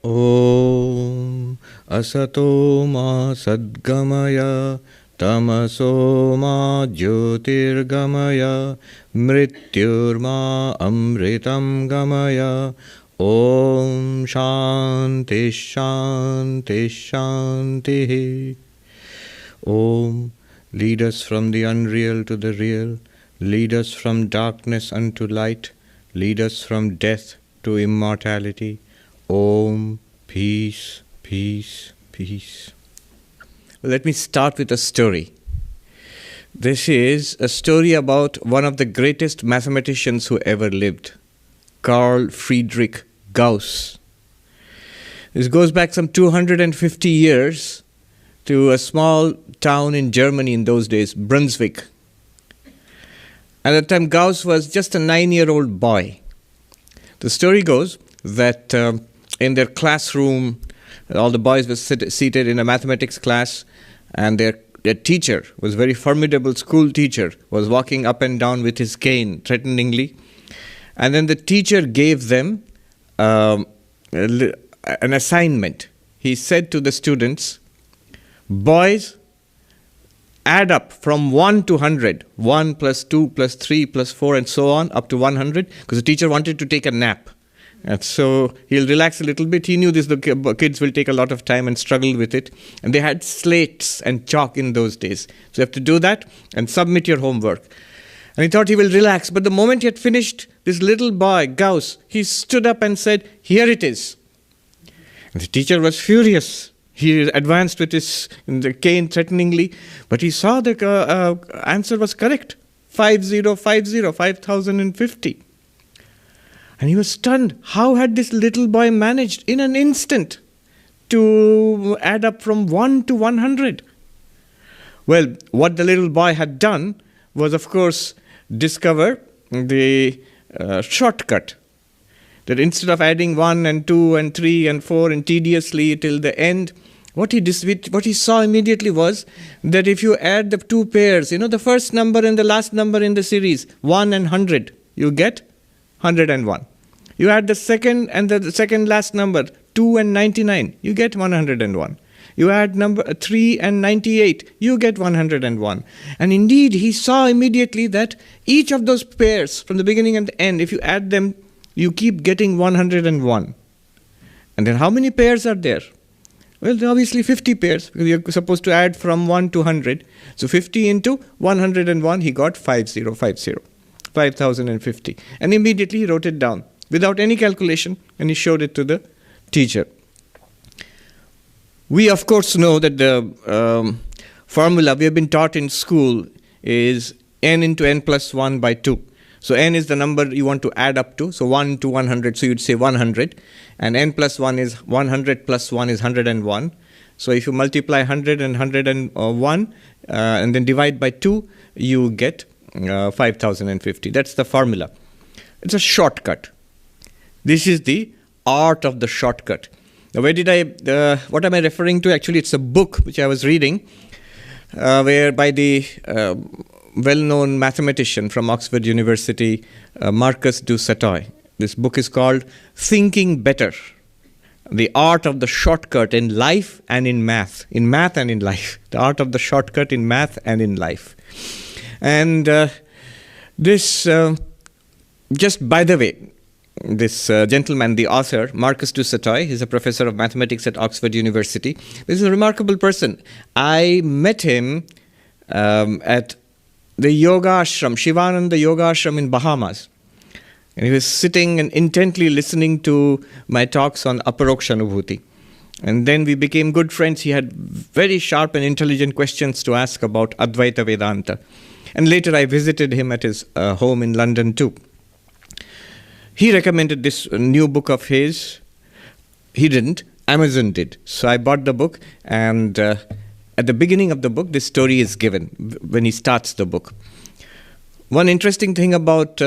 Om Asato Ma Sadgamaya Tamaso Ma Jyotirgamaya Mrityurma Amritam Gamaya. Om Shanti Shanti Shanti. Om, lead us from the unreal to the real, lead us from darkness unto light, lead us from death to immortality. Om, peace, peace, peace. Let me start with a story. This is a story about one of the greatest mathematicians who ever lived, Carl Friedrich Gauss. This goes back some 250 years to a small town in Germany in those days, Brunswick. At that time, Gauss was just a 9-year-old boy. The story goes that in their classroom, all the boys were seated in a mathematics class, and their teacher was a very formidable school teacher, was walking up and down with his cane threateningly. And then the teacher gave them an assignment. He said to the students, boys, add up from 1 to 100, 1 plus 2 plus 3 plus 4 and so on, up to 100, because the teacher wanted to take a nap. And so he'll relax a little bit. He knew the kids will take a lot of time and struggle with it. And they had slates and chalk in those days. So you have to do that and submit your homework. And he thought he will relax. But the moment he had finished, this little boy, Gauss, he stood up and said, here it is. And the teacher was furious. He advanced with his cane threateningly. But he saw the answer was correct. 5050. And he was stunned. How had this little boy managed in an instant to add up from 1 to 100? Well, what the little boy had done was, of course, discover the shortcut. That instead of adding 1 and 2 and 3 and 4 and tediously till the end, what he saw immediately was that if you add the two pairs, the first number and the last number in the series, 1 and 100, you get 101. You add the second and the second last number, 2 and 99, you get 101. You add number 3 and 98, you get 101. And indeed, he saw immediately that each of those pairs, from the beginning and the end, if you add them, you keep getting 101. And then how many pairs are there? Well, there are obviously 50 pairs, because you're supposed to add from 1 to 100. So 50 into 101, he got 5050. And immediately he wrote it down without any calculation, and he showed it to the teacher. We, of course, know that the formula we have been taught in school is n into n plus 1 by 2. So n is the number you want to add up to. So 1 to 100, so you'd say 100. And n plus 1 is 100 plus 1 is 101. So if you multiply 100 and 101 and then divide by 2, you get 5050. That's the formula. It's a shortcut. This is the art of the shortcut. Now, what am I referring to? Actually, it's a book which I was reading, where by the well-known mathematician from Oxford University, Marcus du Sautoy. This book is called Thinking Better, the art of the shortcut in life and in math and in life. The art of the shortcut in math and in life. And this, just by the way, this gentleman, the author, Marcus du Sautoy, he's a professor of mathematics at Oxford University. This is a remarkable person. I met him at the yoga ashram, Shivananda Yoga Ashram in Bahamas. And he was sitting and intently listening to my talks on Aparokshanubhuti. And then we became good friends. He had very sharp and intelligent questions to ask about Advaita Vedanta. And later I visited him at his home in London too. He recommended this new book of his. He didn't. Amazon did. So I bought the book, and at the beginning of the book, this story is given when he starts the book. One interesting thing about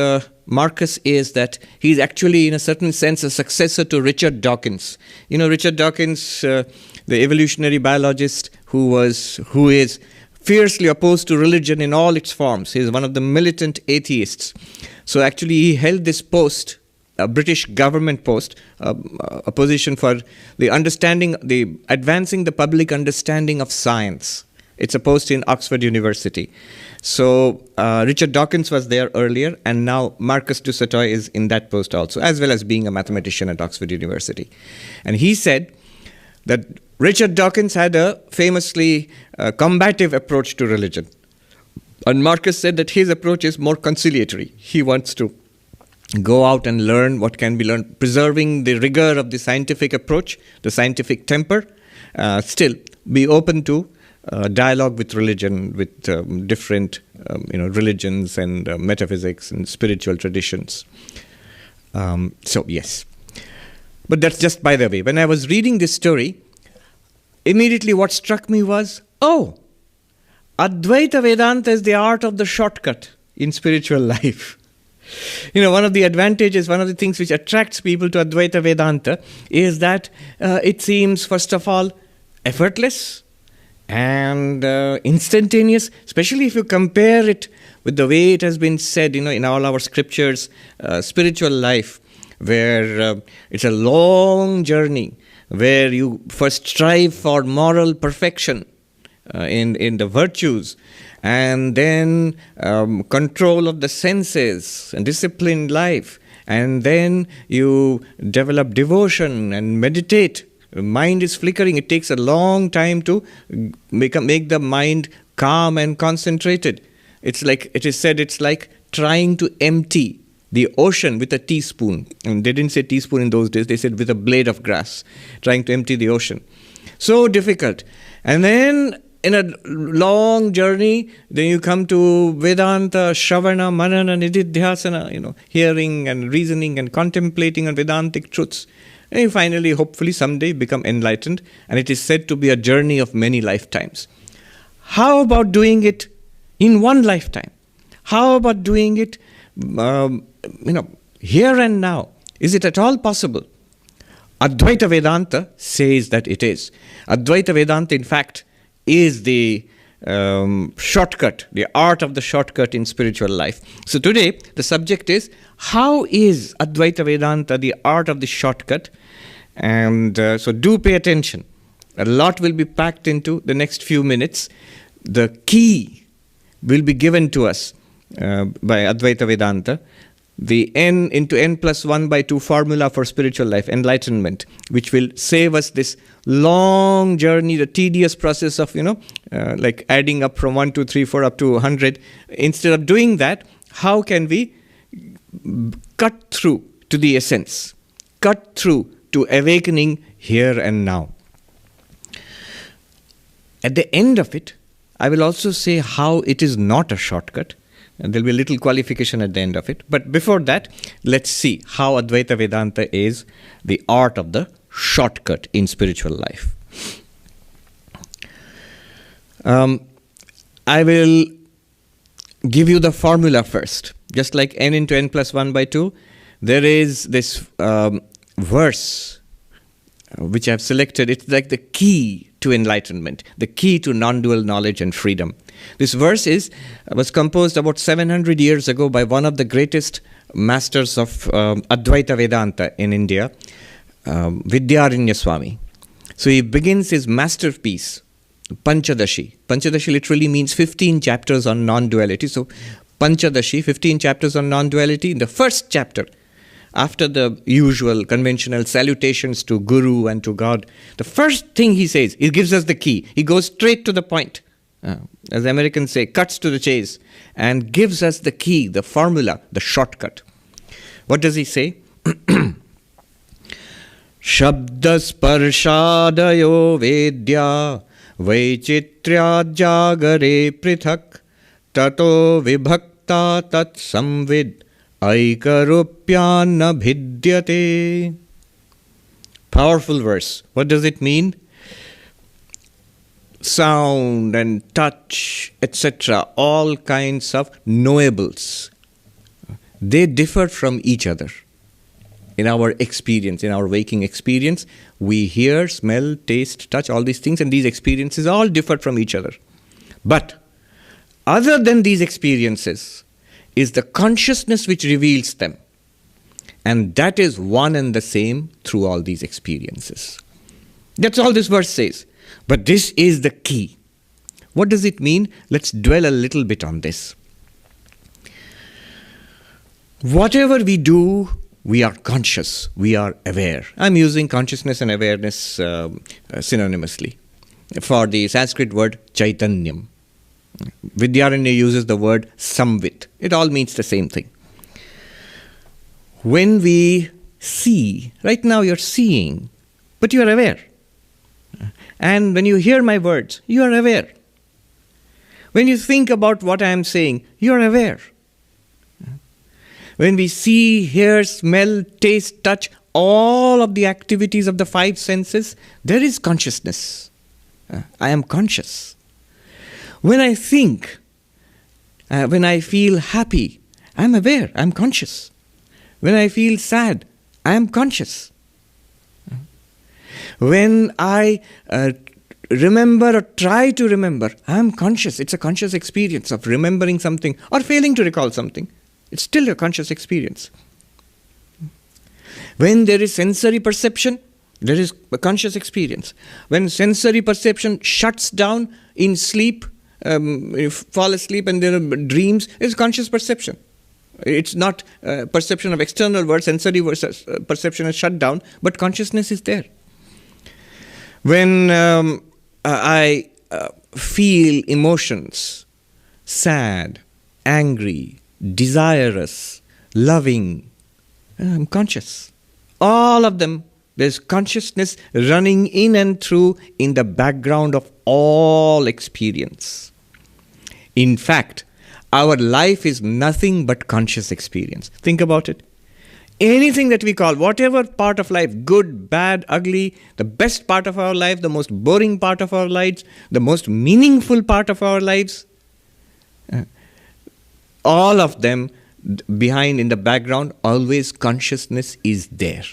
Marcus is that he's actually, in a certain sense, a successor to Richard Dawkins. Richard Dawkins, the evolutionary biologist who is fiercely opposed to religion in all its forms. He's one of the militant atheists. So actually, he held this post a British government post, a position for the advancing the public understanding of science. It's a post in Oxford University. So Richard Dawkins was there earlier, and now Marcus du Sautoy is in that post also, as well as being a mathematician at Oxford University. And he said that Richard Dawkins had a famously combative approach to religion. And Marcus said that his approach is more conciliatory. He wants to go out and learn what can be learned, preserving the rigor of the scientific approach, the scientific temper, still be open to dialogue with religion, with different religions and metaphysics and spiritual traditions. So yes. But that's just by the way. When I was reading this story, immediately what struck me was, Advaita Vedanta is the art of the shortcut in spiritual life. One of the advantages, one of the things which attracts people to Advaita Vedanta is that it seems, first of all, effortless and instantaneous, especially if you compare it with the way it has been said, in all our scriptures, spiritual life, where it's a long journey, where you first strive for moral perfection in the virtues, and then control of the senses and disciplined life, and then you develop devotion and meditate. The mind is flickering. It takes a long time to make the mind calm and concentrated. It's like trying to empty the ocean with a teaspoon. And they didn't say teaspoon in those days. They said with a blade of grass, trying to empty the ocean. So difficult. And then in a long journey, then you come to Vedanta, Shravana, Manana, Nididhyasana, hearing and reasoning and contemplating on Vedantic truths. And you finally, hopefully, someday become enlightened. And it is said to be a journey of many lifetimes. How about doing it in one lifetime? How about doing it, here and now? Is it at all possible? Advaita Vedanta says that it is. Advaita Vedanta, in fact, is the shortcut, the art of the shortcut in spiritual life. So today, the subject is, how is Advaita Vedanta the art of the shortcut? And so do pay attention. A lot will be packed into the next few minutes. The key will be given to us by Advaita Vedanta. The n into n plus 1 by 2 formula for spiritual life, enlightenment, which will save us this long journey, the tedious process of, like adding up from 1, 2, 3, 4 up to 100. Instead of doing that, how can we cut through to the essence, cut through to awakening here and now? At the end of it, I will also say how it is not a shortcut. And there'll be a little qualification at the end of it. But before that, let's see how Advaita Vedanta is the art of the shortcut in spiritual life. I will give you the formula first. Just like n into n plus 1 by 2, there is this verse which I've selected. It's like the key to enlightenment, the key to non-dual knowledge and freedom. This verse was composed about 700 years ago by one of the greatest masters of Advaita Vedanta in India, Vidyaranya Swami. So he begins his masterpiece, Panchadashi. Panchadashi literally means 15 chapters on non-duality. So Panchadashi, 15 chapters on non-duality. In the first chapter, after the usual conventional salutations to Guru and to God, the first thing he says, he gives us the key. He goes straight to the point. As Americans say, cuts to the chase, and gives us the key, the formula, the shortcut. What does he say? Shabdasparshadayo vedya vaichitrya jagare prithak tato vibhakta tat samvid aikarupyana bhidyate. Powerful verse. What does it mean? Sound and touch, etc., all kinds of knowables, they differ from each other. In our experience, in our waking experience, we hear, smell, taste, touch, all these things, and these experiences all differ from each other. But other than these experiences is the consciousness which reveals them. And that is one and the same through all these experiences. That's all this verse says. But this is the key. What does it mean? Let's dwell a little bit on this. Whatever we do, we are conscious, we are aware. I'm using consciousness and awareness synonymously for the Sanskrit word chaitanyam. Vidyaranya uses the word samvit. It all means the same thing. When we see, right now you're seeing, but you are aware. And when you hear my words, you are aware. When you think about what I am saying, you are aware. When we see, hear, smell, taste, touch, all of the activities of the five senses, there is consciousness. I am conscious. When I think, when I feel happy, I am aware, I am conscious. When I feel sad, I am conscious. When I remember or try to remember, I am conscious. It's a conscious experience of remembering something or failing to recall something. It's still a conscious experience. When there is sensory perception, there is a conscious experience. When sensory perception shuts down in sleep, you fall asleep and there are dreams, it's conscious perception. It's not perception of external world, sensory perception is shut down, but consciousness is there. When I feel emotions, sad, angry, desirous, loving, I'm conscious. All of them, there's consciousness running in and through in the background of all experience. In fact, our life is nothing but conscious experience. Think about it. Anything that we call, whatever part of life, good, bad, ugly, the best part of our life, the most boring part of our lives, the most meaningful part of our lives, all of them behind in the background, always consciousness is there.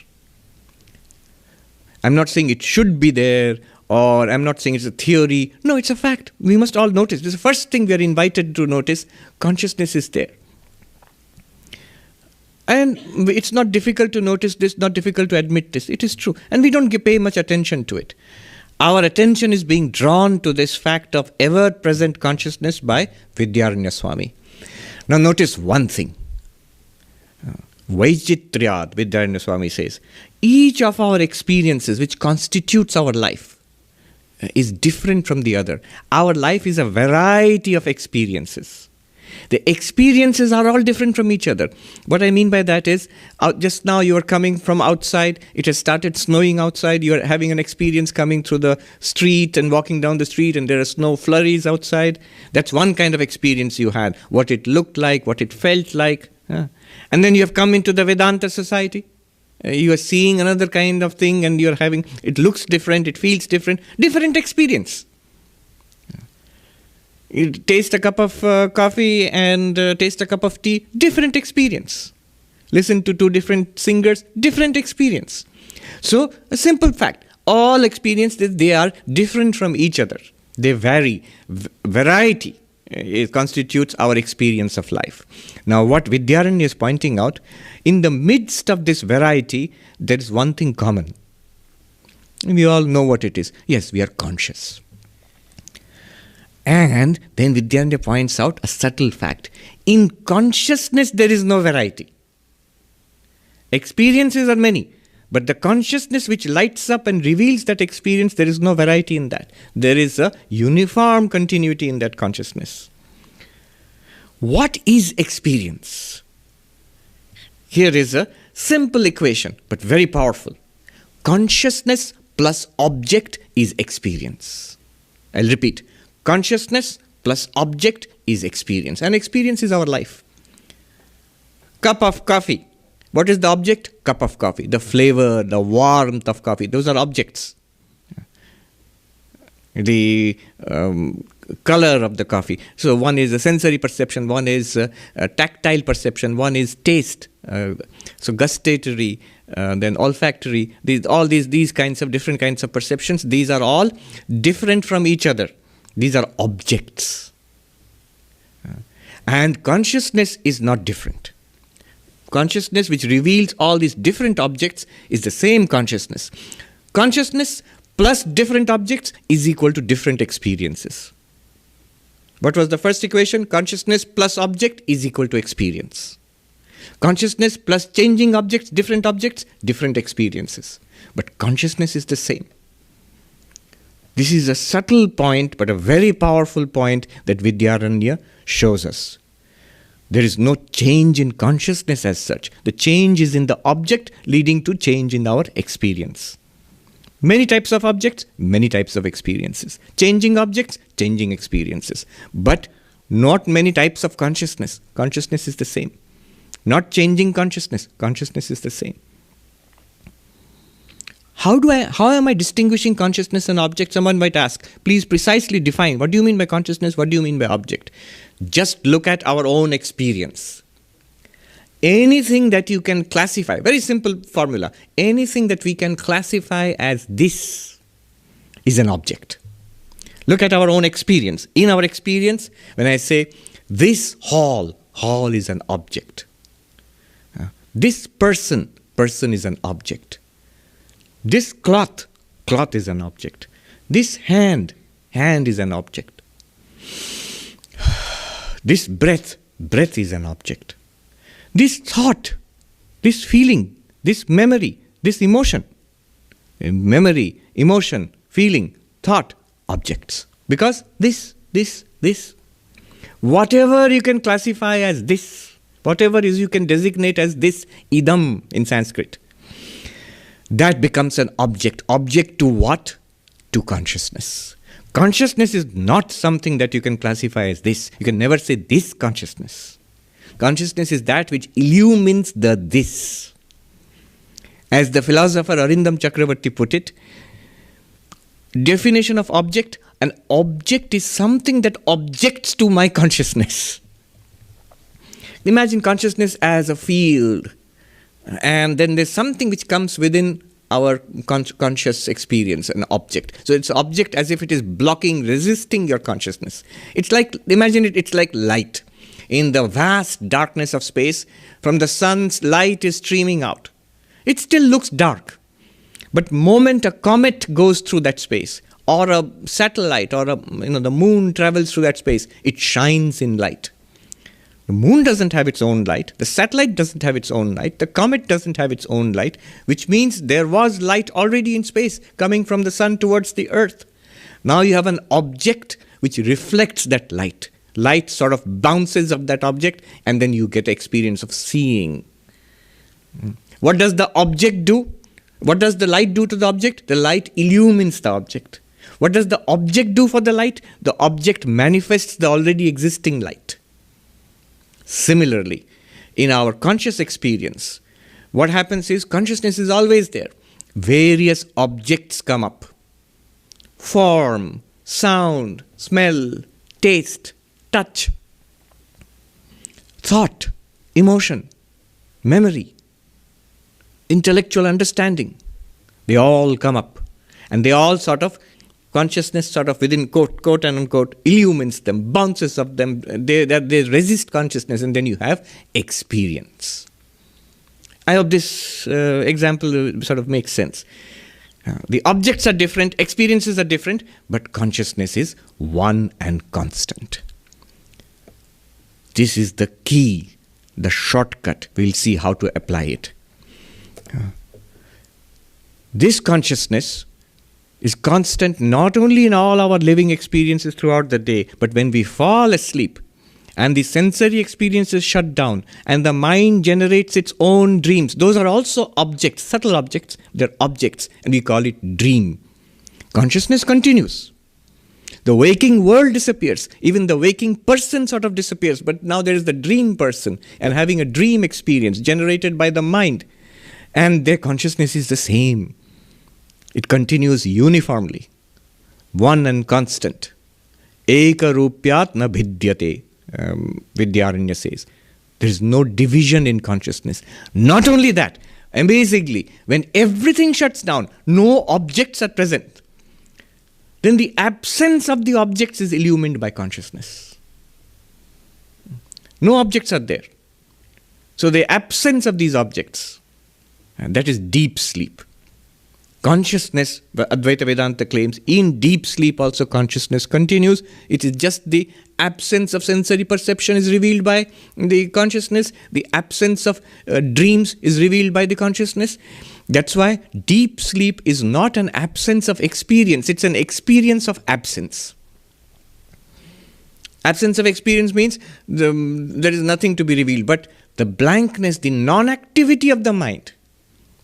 I'm not saying it should be there, or I'm not saying it's a theory. No, it's a fact. We must all notice. This is the first thing we are invited to notice. Consciousness is there. And it's not difficult to notice this, not difficult to admit this. It is true. And we don't pay much attention to it. Our attention is being drawn to this fact of ever-present consciousness by Vidyaranya Swami. Now notice one thing. Vaichitriyat, Vidyaranya Swami says, each of our experiences which constitutes our life is different from the other. Our life is a variety of experiences. The experiences are all different from each other. What I mean by that is, just now you are coming from outside, it has started snowing outside, you are having an experience coming through the street and walking down the street and there are snow flurries outside. That's one kind of experience you had, what it looked like, what it felt like. And then you have come into the Vedanta society. You are seeing another kind of thing and you are having, it looks different, it feels different, different experience. You taste a cup of coffee and taste a cup of tea, different experience. Listen to two different singers, different experience. So, a simple fact, all experiences, they are different from each other. They vary. Variety it constitutes our experience of life. Now, what Vidyaranya is pointing out, in the midst of this variety, there is one thing common. We all know what it is. Yes, we are conscious. And then Vidyaranya points out a subtle fact. In consciousness, there is no variety. Experiences are many, but the consciousness which lights up and reveals that experience, there is no variety in that. There is a uniform continuity in that consciousness. What is experience? Here is a simple equation, but very powerful. Consciousness plus object is experience. I'll repeat. Consciousness plus object is experience. And experience is our life. Cup of coffee. What is the object? Cup of coffee. The flavor, the warmth of coffee. Those are objects. The color of the coffee. So one is a sensory perception, one is a tactile perception, one is taste. So gustatory, then olfactory. All these kinds of different kinds of perceptions, these are all different from each other. These are objects. And consciousness is not different. Consciousness which reveals all these different objects is the same consciousness. Consciousness plus different objects is equal to different experiences. What was the first equation? Consciousness plus object is equal to experience. Consciousness plus changing objects, different experiences. But consciousness is the same. This is a subtle point, but a very powerful point that Vidyaranya shows us. There is no change in consciousness as such. The change is in the object, leading to change in our experience. Many types of objects, many types of experiences. Changing objects, changing experiences. But not many types of consciousness. Consciousness is the same. Not changing consciousness. Consciousness is the same. How am I distinguishing consciousness and object? Someone might ask, please precisely define. What do you mean by consciousness? What do you mean by object? Just look at our own experience. Anything that you can classify, very simple formula, anything that we can classify as this is an object. Look at our own experience. In our experience, when I say this hall is an object. This person is an object. This cloth is an object. This hand is an object. This breath is an object. This thought, this feeling, this memory, this emotion. Memory, emotion, feeling, thought, objects. Because this. Whatever you can classify as this, whatever is you can designate as this, idam in Sanskrit, that becomes an object. Object to what? To consciousness. Consciousness is not something that you can classify as this. You can never say this consciousness. Consciousness is that which illumines the this. As the philosopher Arindam Chakravarti put it, definition of object, an object is something that objects to my consciousness. Imagine consciousness as a field, and then there's something which comes within our conscious experience, an object. So it's object as if it is blocking, resisting your consciousness. It's like, imagine it's like light. In the vast darkness of space, from the sun's light is streaming out. It still looks dark. But moment a comet goes through that space, or a satellite, or the moon travels through that space, it shines in light. The moon doesn't have its own light. The satellite doesn't have its own light. The comet doesn't have its own light, which means there was light already in space coming from the sun towards the earth. Now you have an object which reflects that light. Light sort of bounces off that object, and then you get experience of seeing. What does the object do? What does the light do to the object? The light illumines the object. What does the object do for the light? The object manifests the already existing light. Similarly, in our conscious experience, what happens is consciousness is always there. Various objects come up. Form, sound, smell, taste, touch, thought, emotion, memory, intellectual understanding. They all come up. And they all consciousness within quote and unquote, illumines them, bounces of them, they resist consciousness, and then you have experience. I hope this example makes sense. The objects are different, experiences are different, but consciousness is one and constant. This is the key, the shortcut. We'll see how to apply it. This consciousness is constant not only in all our living experiences throughout the day, but when we fall asleep and the sensory experiences shut down and the mind generates its own dreams. Those are also objects, subtle objects. They're objects, and we call it dream. Consciousness continues. The waking world disappears. Even the waking person disappears. But now there is the dream person and having a dream experience generated by the mind. And their consciousness is the same. It continues uniformly, one and constant. Eka rupyat na bhidyate, Vidyaranya says. There is no division in consciousness. Not only that, amazingly, when everything shuts down, no objects are present, then the absence of the objects is illumined by consciousness. No objects are there. So the absence of these objects, and that is deep sleep. Consciousness, Advaita Vedanta claims, in deep sleep also consciousness continues. It is just the absence of sensory perception is revealed by the consciousness. The absence of dreams is revealed by the consciousness. That's why deep sleep is not an absence of experience. It's an experience of absence. Absence of experience means there is nothing to be revealed. But the blankness, the non-activity of the mind,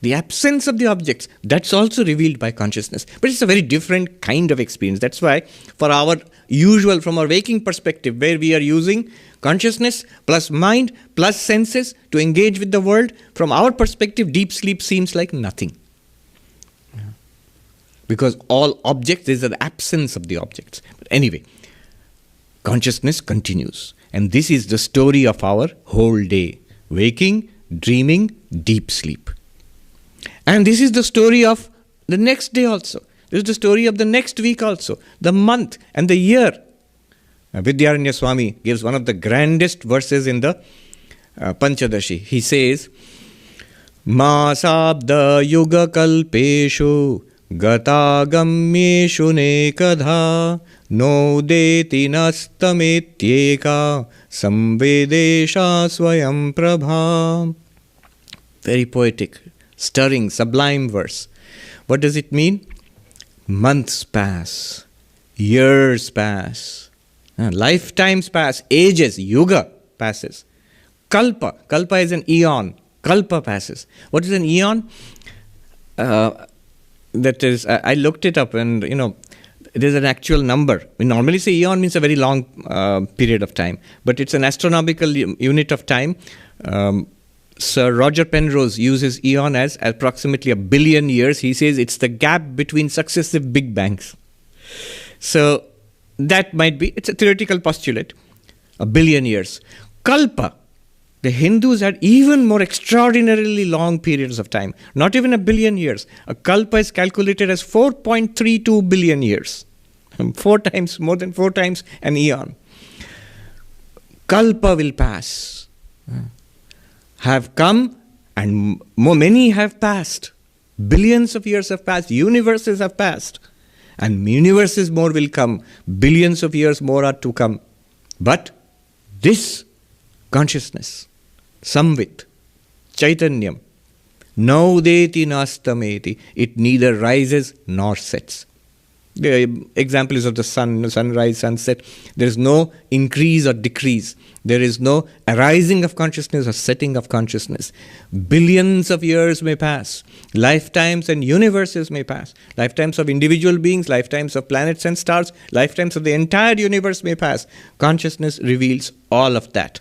the absence of the objects, that's also revealed by consciousness. But it's a very different kind of experience. That's why for our usual, from our waking perspective, where we are using consciousness plus mind plus senses to engage with the world, from our perspective, deep sleep seems like nothing. Because all objects, there is an absence of the objects. But anyway, consciousness continues. And this is the story of our whole day. Waking, dreaming, deep sleep. And this is the story of the next day also. This is the story of the next week also, the month and the year. Vidyaranya Swami gives one of the grandest verses in the Panchadashi. He says, Masabda yuga kalpeshu gatagamyeshu nekadha no deti nastametyeka samvedesha swayam prabha. Very poetic, stirring, sublime verse. What does it mean? Months pass, years pass, lifetimes pass, ages, yuga passes. Kalpa is an eon, kalpa passes. What is an eon? That is, I looked it up and, it is an actual number. We normally say eon means a very long period of time, but it's an astronomical unit of time. Sir Roger Penrose uses eon as approximately 1 billion years. He says it's the gap between successive big bangs. So that might be, it's a theoretical postulate, 1 billion years. Kalpa, the Hindus had even more extraordinarily long periods of time, not even 1 billion years. A kalpa is calculated as 4.32 billion years, 4 times, more than 4 times an eon. Kalpa will pass. Have come and many have passed. Billions of years have passed. Universes have passed. And universes more will come. Billions of years more are to come. But this consciousness, Samvit, Chaitanyam, Naudeti nastameti, it neither rises nor sets. The example is of the sun, sunrise, sunset. There is no increase or decrease. There is no arising of consciousness or setting of consciousness. Billions of years may pass. Lifetimes and universes may pass. Lifetimes of individual beings, lifetimes of planets and stars, lifetimes of the entire universe may pass. Consciousness reveals all of that.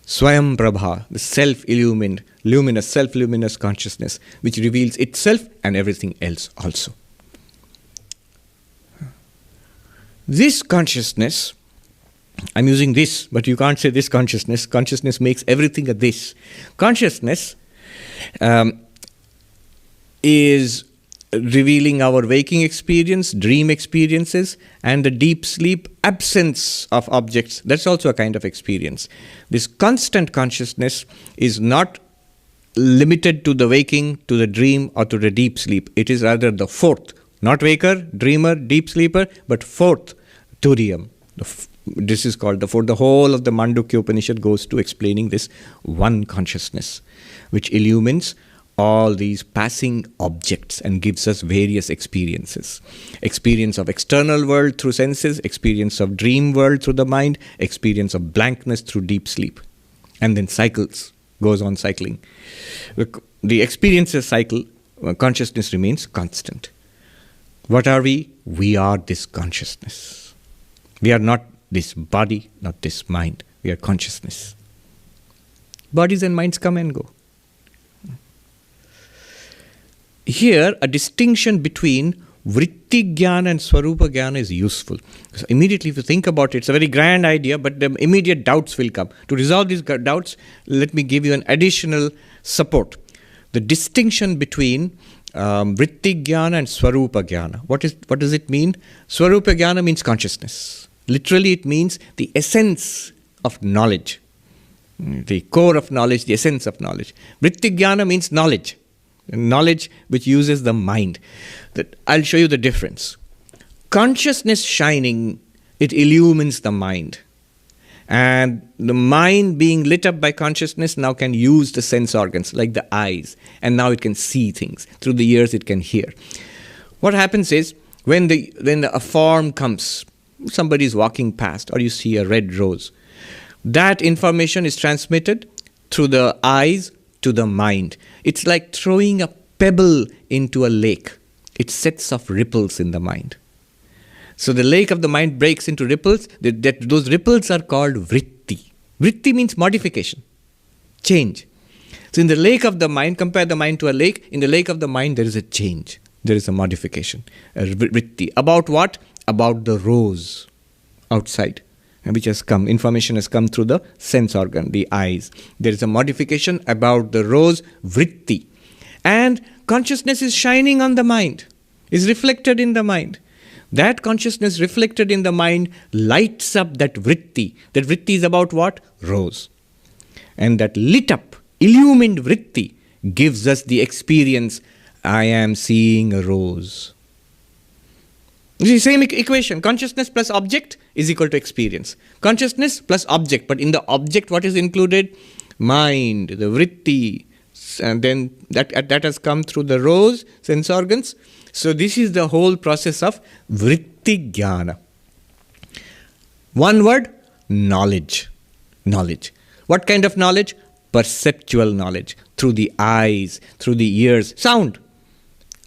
Swayam Prabha, the self-illumined, luminous, self-luminous consciousness, which reveals itself and everything else also. This consciousness, I'm using this, but you can't say this consciousness. Consciousness makes everything a this. Consciousness is revealing our waking experience, dream experiences, and the deep sleep absence of objects. That's also a kind of experience. This constant consciousness is not limited to the waking, to the dream, or to the deep sleep. It is rather the fourth, not waker, dreamer, deep sleeper, but fourth, Turiyam. This is called the fourth. The whole of the Mandukya Upanishad goes to explaining this one consciousness, which illumines all these passing objects and gives us various experiences. Experience of external world through senses, experience of dream world through the mind, experience of blankness through deep sleep. And then cycles, goes on cycling. The experiences cycle, consciousness remains constant. What are we? We are this consciousness. We are not this body, not this mind. We are consciousness. Bodies and minds come and go. Here, a distinction between Vritti Jnana and Swarupa Jnana is useful. So immediately, if you think about it, it's a very grand idea, but the immediate doubts will come. To resolve these doubts, let me give you an additional support. The distinction between Vritti Jnana and Swarupa Jnana. What does it mean? Swarupa Jnana means consciousness. Literally, it means the essence of knowledge. the core of knowledge, the essence of knowledge. Vritti jnana means knowledge, knowledge which uses the mind. I'll show you the difference. Consciousness shining, it illumines the mind. And the mind being lit up by consciousness now can use the sense organs like the eyes, and now it can see things. Through the ears it can hear. What happens is when a form comes, somebody is walking past, or you see a red rose, that information is transmitted through the eyes to the mind. It's like throwing a pebble into a lake. It sets off ripples in the mind. So the lake of the mind breaks into ripples. Those ripples are called vritti. Vritti means modification, change. So in the lake of the mind, compare the mind to a lake. In the lake of the mind, there is a change. There is a modification, a vritti. About what? About the rose outside, which has come. Information has come through the sense organ, the eyes. There is a modification about the rose, vritti. And consciousness is shining on the mind, is reflected in the mind. That consciousness reflected in the mind lights up that vritti. That vritti is about what? Rose. And that lit up, illumined vritti gives us the experience, I am seeing a rose. You see, same equation. Consciousness plus object is equal to experience. Consciousness plus object. But in the object, what is included? Mind, the vritti. And then that has come through the rose, sense organs. So this is the whole process of vritti jnana. One word, knowledge. Knowledge. What kind of knowledge? Perceptual knowledge. Through the eyes, through the ears. Sound.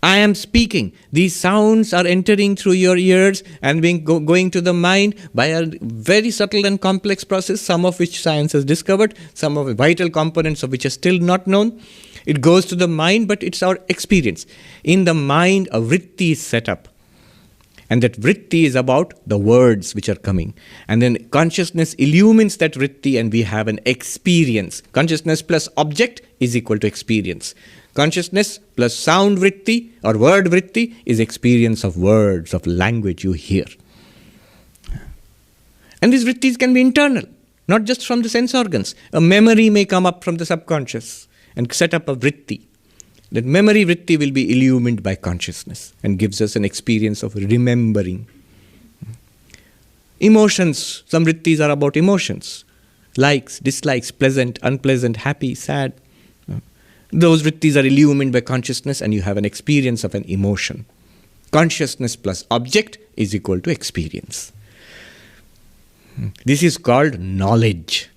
I am speaking. These sounds are entering through your ears and going to the mind by a very subtle and complex process, some of which science has discovered, some of the vital components of which are still not known. It goes to the mind, but it's our experience. In the mind, a vritti is set up. And that vritti is about the words which are coming. And then consciousness illumines that vritti and we have an experience. Consciousness plus object is equal to experience. Consciousness plus sound vritti or word vritti is experience of words, of language you hear. And these vrittis can be internal, not just from the sense organs. A memory may come up from the subconscious and set up a vritti. That memory vritti will be illumined by consciousness and gives us an experience of remembering. Emotions, some vrittis are about emotions. Likes, dislikes, pleasant, unpleasant, happy, sad. Those vrittis are illumined by consciousness and you have an experience of an emotion. Consciousness plus object is equal to experience. This is called knowledge.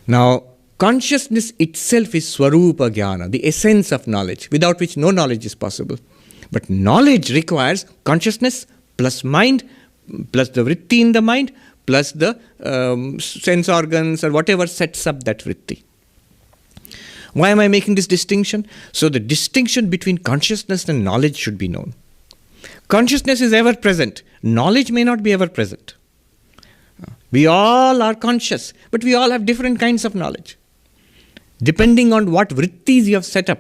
Now, consciousness itself is Swarupa Jnana, the essence of knowledge, without which no knowledge is possible. But knowledge requires consciousness plus mind, plus the vritti in the mind, plus the sense organs or whatever sets up that vritti. Why am I making this distinction? So the distinction between consciousness and knowledge should be known. Consciousness is ever present. Knowledge may not be ever present. We all are conscious, but we all have different kinds of knowledge. Depending on what vrittis you have set up.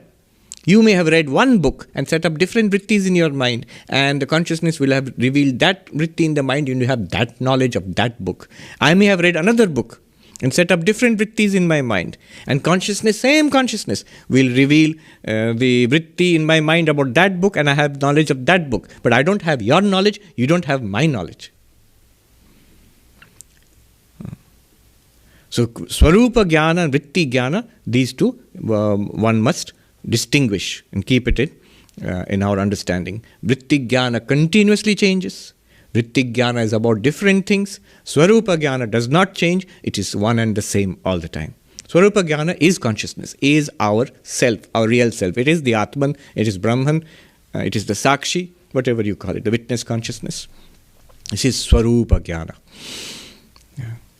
You may have read one book and set up different vrittis in your mind, and the consciousness will have revealed that vritti in the mind and you have that knowledge of that book. I may have read another book and set up different vrittis in my mind. And consciousness, same consciousness, will reveal the vritti in my mind about that book and I have knowledge of that book. But I don't have your knowledge, you don't have my knowledge. So, Swarupa Jnana and Vritti Jnana, these two, one must distinguish and keep it in our understanding. Vritti Jnana continuously changes. Vritti Jnana is about different things. Swarupa Jnana does not change. It is one and the same all the time. Swarupa Jnana is consciousness, is our self, our real self. It is the Atman, it is Brahman, it is the Sakshi, whatever you call it, the witness consciousness. This is Swarupa Jnana.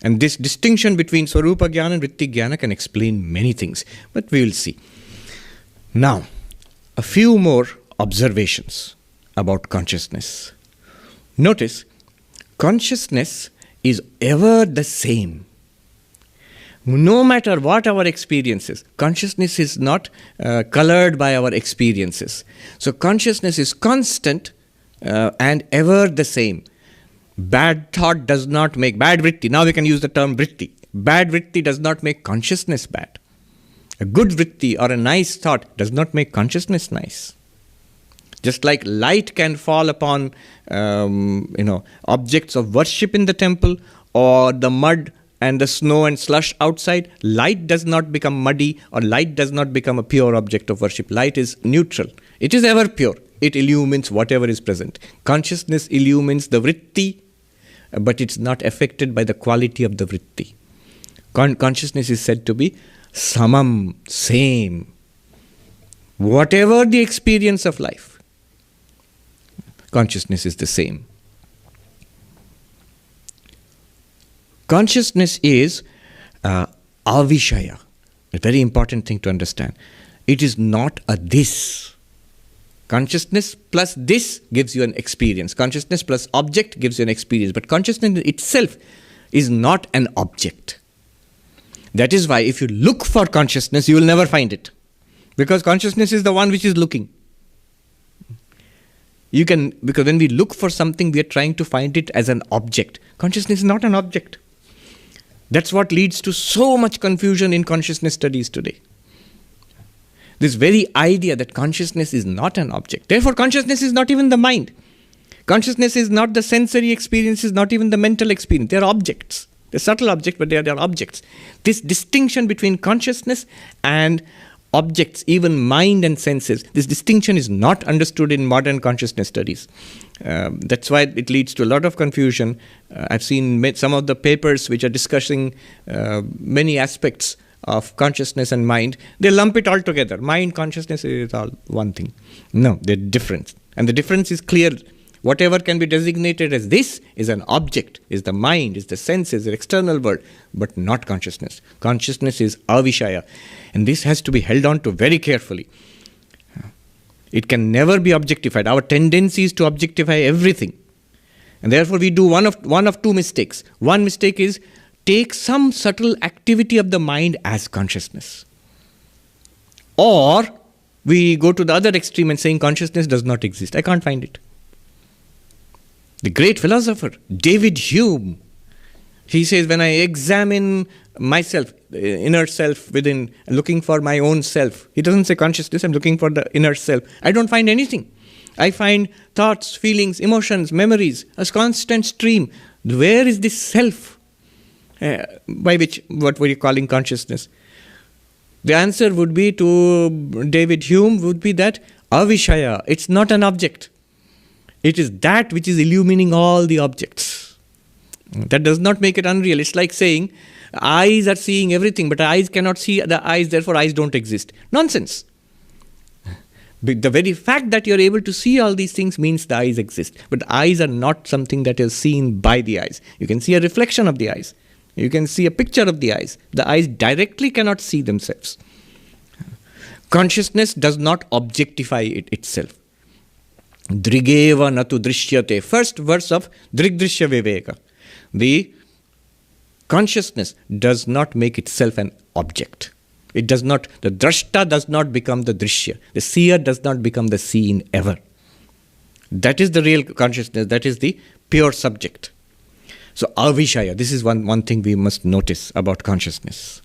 And this distinction between Swarupa Jnana and Vritti Jnana can explain many things, but we will see. Now, a few more observations about consciousness. Notice, consciousness is ever the same. No matter what our experiences, consciousness is not colored by our experiences. So consciousness is constant and ever the same. Bad thought does not make bad vritti. Now we can use the term vritti. Bad vritti does not make consciousness bad. A good vritti or a nice thought does not make consciousness nice. Just like light can fall upon objects of worship in the temple, or the mud and the snow and slush outside, light does not become muddy, or light does not become a pure object of worship. Light is neutral. It is ever pure. It illumines whatever is present. Consciousness illumines the vritti, but it's not affected by the quality of the vritti. Consciousness is said to be samam, same. Whatever the experience of life, consciousness is the same. Consciousness is avishaya, a very important thing to understand. It is not a this. Consciousness plus this gives you an experience. Consciousness plus object gives you an experience. But consciousness itself is not an object. That is why if you look for consciousness, you will never find it. Because consciousness is the one which is looking. Because when we look for something, we are trying to find it as an object. Consciousness is not an object. That's what leads to so much confusion in consciousness studies today. This very idea that consciousness is not an object. Therefore, consciousness is not even the mind. Consciousness is not the sensory experience, is not even the mental experience. They are objects. They're subtle objects, but they are objects. This distinction between consciousness and objects, even mind and senses, this distinction is not understood in modern consciousness studies. That's why it leads to a lot of confusion. I've seen some of the papers which are discussing many aspects of consciousness and mind. They lump it all together. Mind, consciousness is all one thing. No, they're different. And the difference is clear. Whatever can be designated as this is an object, is the mind, is the senses, the external world, but not consciousness. Consciousness is avishaya. And this has to be held on to very carefully. It can never be objectified. Our tendency is to objectify everything. And therefore we do one of two mistakes. One mistake is take some subtle activity of the mind as consciousness. Or we go to the other extreme and saying consciousness does not exist. I can't find it. The great philosopher, David Hume, he says, when I examine myself, the inner self within, looking for my own self, he doesn't say consciousness, I'm looking for the inner self. I don't find anything. I find thoughts, feelings, emotions, memories, a constant stream. Where is this self? By which, what were you calling consciousness? The answer would be to David Hume would be that avishaya, it's not an object. It is that which is illumining all the objects. That does not make it unreal. It's like saying, eyes are seeing everything, but eyes cannot see the eyes, therefore eyes don't exist. Nonsense. The very fact that you're able to see all these things means the eyes exist. But the eyes are not something that is seen by the eyes. You can see a reflection of the eyes. You can see a picture of the eyes. The eyes directly cannot see themselves. Consciousness does not objectify itself. Drigeva natu drishyate. First verse of Drigdrishya Viveka. The consciousness does not make itself an object. It does not, the drashta does not become the drishya. The seer does not become the seen ever. That is the real consciousness. That is the pure subject. So avishaya, this is one thing we must notice about consciousness.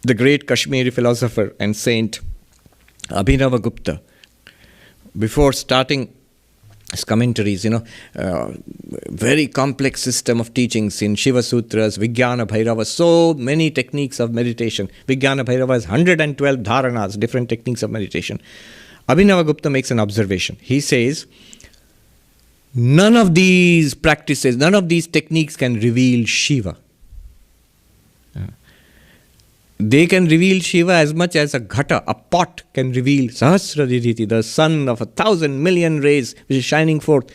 The great Kashmiri philosopher and saint Abhinavagupta, before starting his commentaries, very complex system of teachings in Shiva Sutras, Vijnana Bhairava, so many techniques of meditation. Vijnana Bhairava has 112 dharanas, different techniques of meditation. Abhinavagupta makes an observation. He says, none of these practices, none of these techniques can reveal Shiva. They can reveal Shiva as much as a ghata, a pot, can reveal Sahasradhiti, the sun of 1,000 million rays which is shining forth.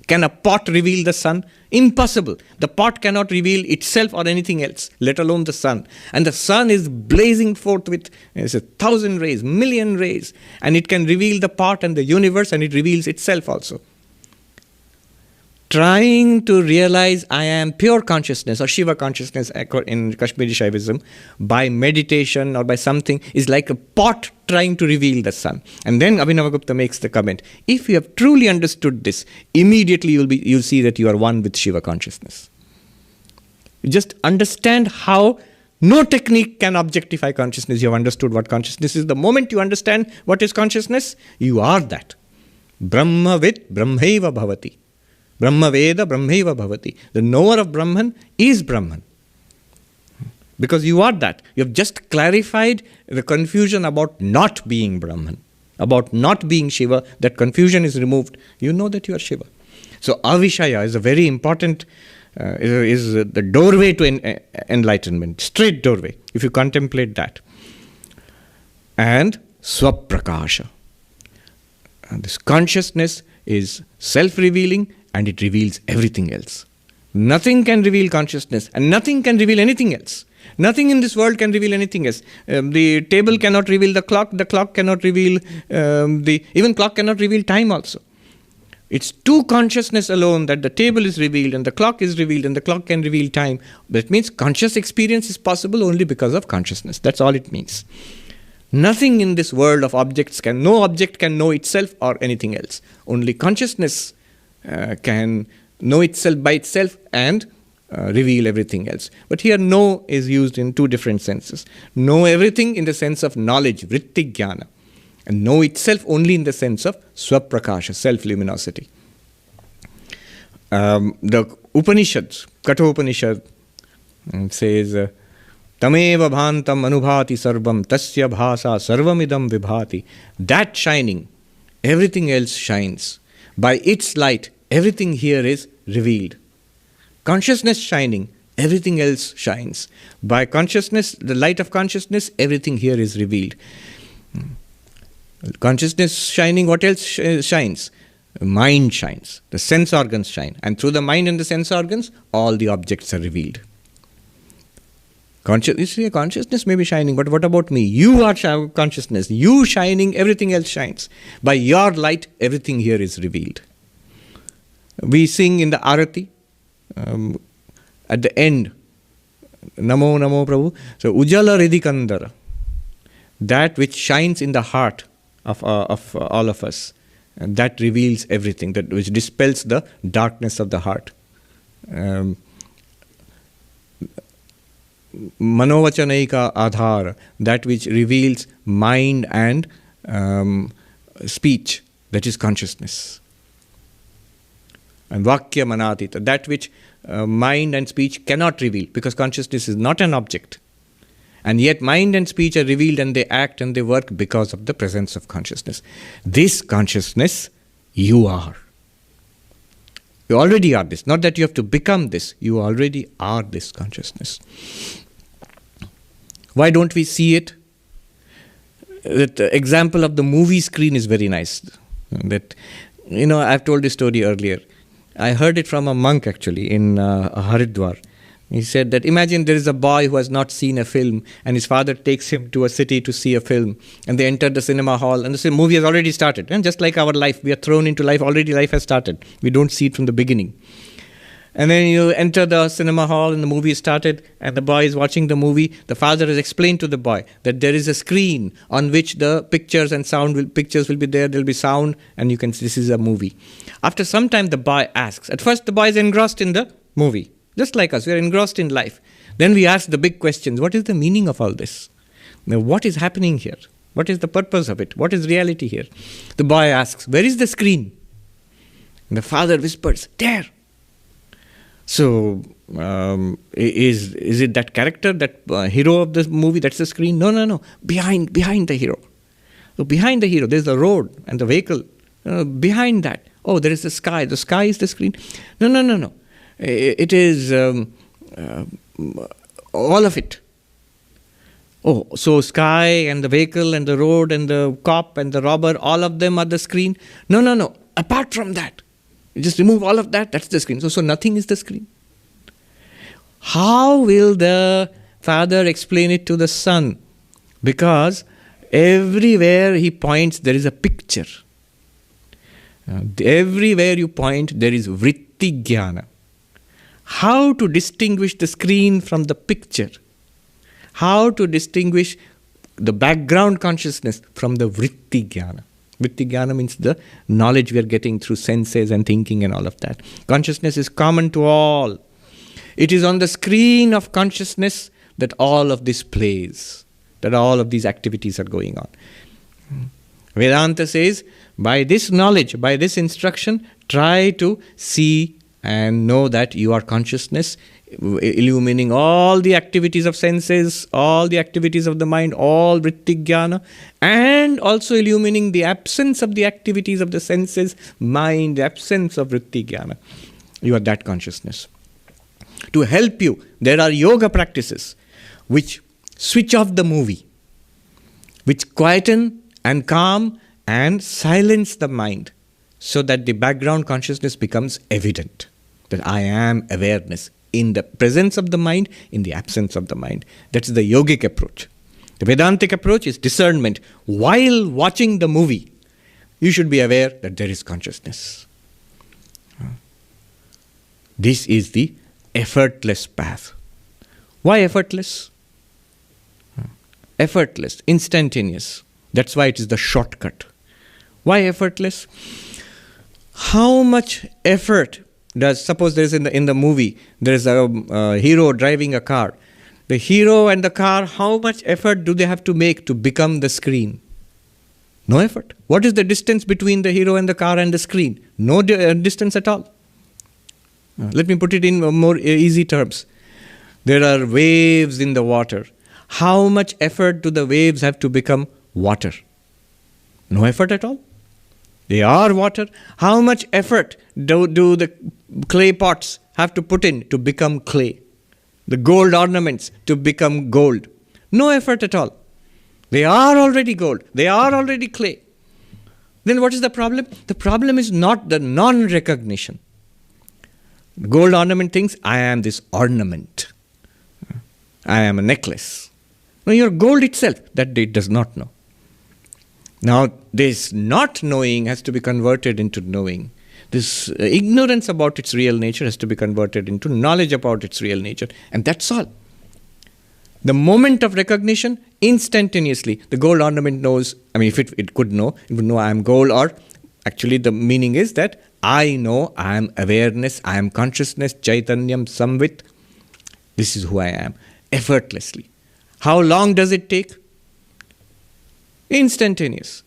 Can a pot reveal the sun? Impossible. The pot cannot reveal itself or anything else, let alone the sun. And the sun is blazing forth with 1,000 rays, million rays, and it can reveal the pot and the universe, and it reveals itself also. Trying to realize I am pure consciousness or Shiva consciousness in Kashmiri Shaivism by meditation or by something is like a pot trying to reveal the sun. And then Abhinavagupta makes the comment, if you have truly understood this, immediately you'll see that you are one with Shiva consciousness. You just understand how no technique can objectify consciousness. You have understood what consciousness is. The moment you understand what is consciousness, you are that. Brahmavid Brahmaiva Bhavati. Brahmaveda Brahmaiva Bhavati. The knower of Brahman is Brahman. Because you are that. You have just clarified the confusion about not being Brahman, about not being Shiva. That confusion is removed. You know that you are Shiva. So Avishaya is a very important, is the doorway to enlightenment, straight doorway, if you contemplate that. And Swaprakasha. And this consciousness is self-revealing and it reveals everything else. Nothing can reveal consciousness and nothing can reveal anything else. Nothing in this world can reveal anything else. The table cannot reveal the clock cannot reveal, even clock cannot reveal time also. It's to consciousness alone that the table is revealed and the clock is revealed and the clock can reveal time. That means conscious experience is possible only because of consciousness. That's all it means. Nothing in this world of objects no object can know itself or anything else. Only consciousness can know itself by itself and reveal everything else. But here know is used in two different senses. Know everything in the sense of knowledge, vritti jnana. And know itself only in the sense of swaprakasha, self-luminosity. The Upanishads, Kathopanishad, says, Tameva bhantam anubhati sarvam tasya bhasa sarvamidam vibhati. That shining, everything else shines. By its light, everything here is revealed. Consciousness shining, everything else shines. By consciousness, the light of consciousness, everything here is revealed. Consciousness shining, what else shines? Mind shines. The sense organs shine. And through the mind and the sense organs, all the objects are revealed. Consciousness may be shining, but what about me? You are consciousness. You shining, everything else shines. By your light, everything here is revealed. We sing in the Arati, at the end, Namo Namo Prabhu. So, Ujala Ridikandara, that which shines in the heart of all of us, and that reveals everything, that which dispels the darkness of the heart. Manovachanaika Adhar, that which reveals mind and speech, that is consciousness. And Vakya Manatita, that which mind and speech cannot reveal, because consciousness is not an object. And yet mind and speech are revealed and they act and they work because of the presence of consciousness. This consciousness, you are. You already are this. Not that you have to become this. You already are this consciousness. Why don't we see it? That example of the movie screen is very nice. That, I've told this story earlier. I heard it from a monk actually in Haridwar. He said that imagine there is a boy who has not seen a film and his father takes him to a city to see a film, and they enter the cinema hall and the movie has already started. And just like our life, we are thrown into life, already life has started. We don't see it from the beginning. And then you enter the cinema hall and the movie is started and the boy is watching the movie. The father has explained to the boy that there is a screen on which the pictures and pictures will be there, there will be sound, and you can see this is a movie. After some time the boy asks, at first the boy is engrossed in the movie. Just like us, we are engrossed in life. Then we ask the big questions. What is the meaning of all this? Now, what is happening here? What is the purpose of it? What is reality here? The boy asks, where is the screen? And the father whispers, there. So, is it that character, that hero of the movie, that's the screen? No. Behind the hero. So behind the hero, there's the road and the vehicle. Behind that, there is the sky. The sky is the screen. No. It is all of it. So sky and the vehicle and the road and the cop and the robber, all of them are the screen? No. Apart from that, you just remove all of that, that's the screen. So nothing is the screen. How will the father explain it to the son? Because everywhere he points, there is a picture. Everywhere you point, there is vritti jnana. How to distinguish the screen from the picture? How to distinguish the background consciousness from the vritti jnana? Vritti jnana means the knowledge we are getting through senses and thinking and all of that. Consciousness is common to all. It is on the screen of consciousness that all of this plays, that all of these activities are going on. Vedanta says, by this knowledge, by this instruction, try to see and know that you are consciousness, illumining all the activities of senses, all the activities of the mind, all vritti jnana, and also illumining the absence of the activities of the senses, mind, absence of vritti jnana. You are that consciousness. To help you, there are yoga practices which switch off the movie, which quieten and calm and silence the mind, so that the background consciousness becomes evident, that I am awareness in the presence of the mind, in the absence of the mind. That's the yogic approach. The Vedantic approach is discernment. While watching the movie, you should be aware that there is consciousness. This is the effortless path. Why effortless? Effortless, instantaneous. That's why it is the shortcut. Why effortless? How much effort does, suppose there is in the movie, there is a hero driving a car. The hero and the car, how much effort do they have to make to become the screen? No effort. What is the distance between the hero and the car and the screen? No distance at all. Let me put it in more easy terms. There are waves in the water. How much effort do the waves have to become water? No effort at all. They are water. How much effort do the clay pots have to put in to become clay? The gold ornaments to become gold? No effort at all. They are already gold. They are already clay. Then what is the problem? The problem is not the non-recognition. The gold ornament thinks, I am this ornament. I am a necklace. No, you're gold itself. That it does not know. Now, this not knowing has to be converted into knowing. This ignorance about its real nature has to be converted into knowledge about its real nature. And that's all. The moment of recognition, instantaneously, the gold ornament knows, if it could know, it would know I am gold, or actually the meaning is that I know, I am awareness, I am consciousness, Chaitanyam, Samvit. This is who I am, effortlessly. How long does it take? Instantaneous.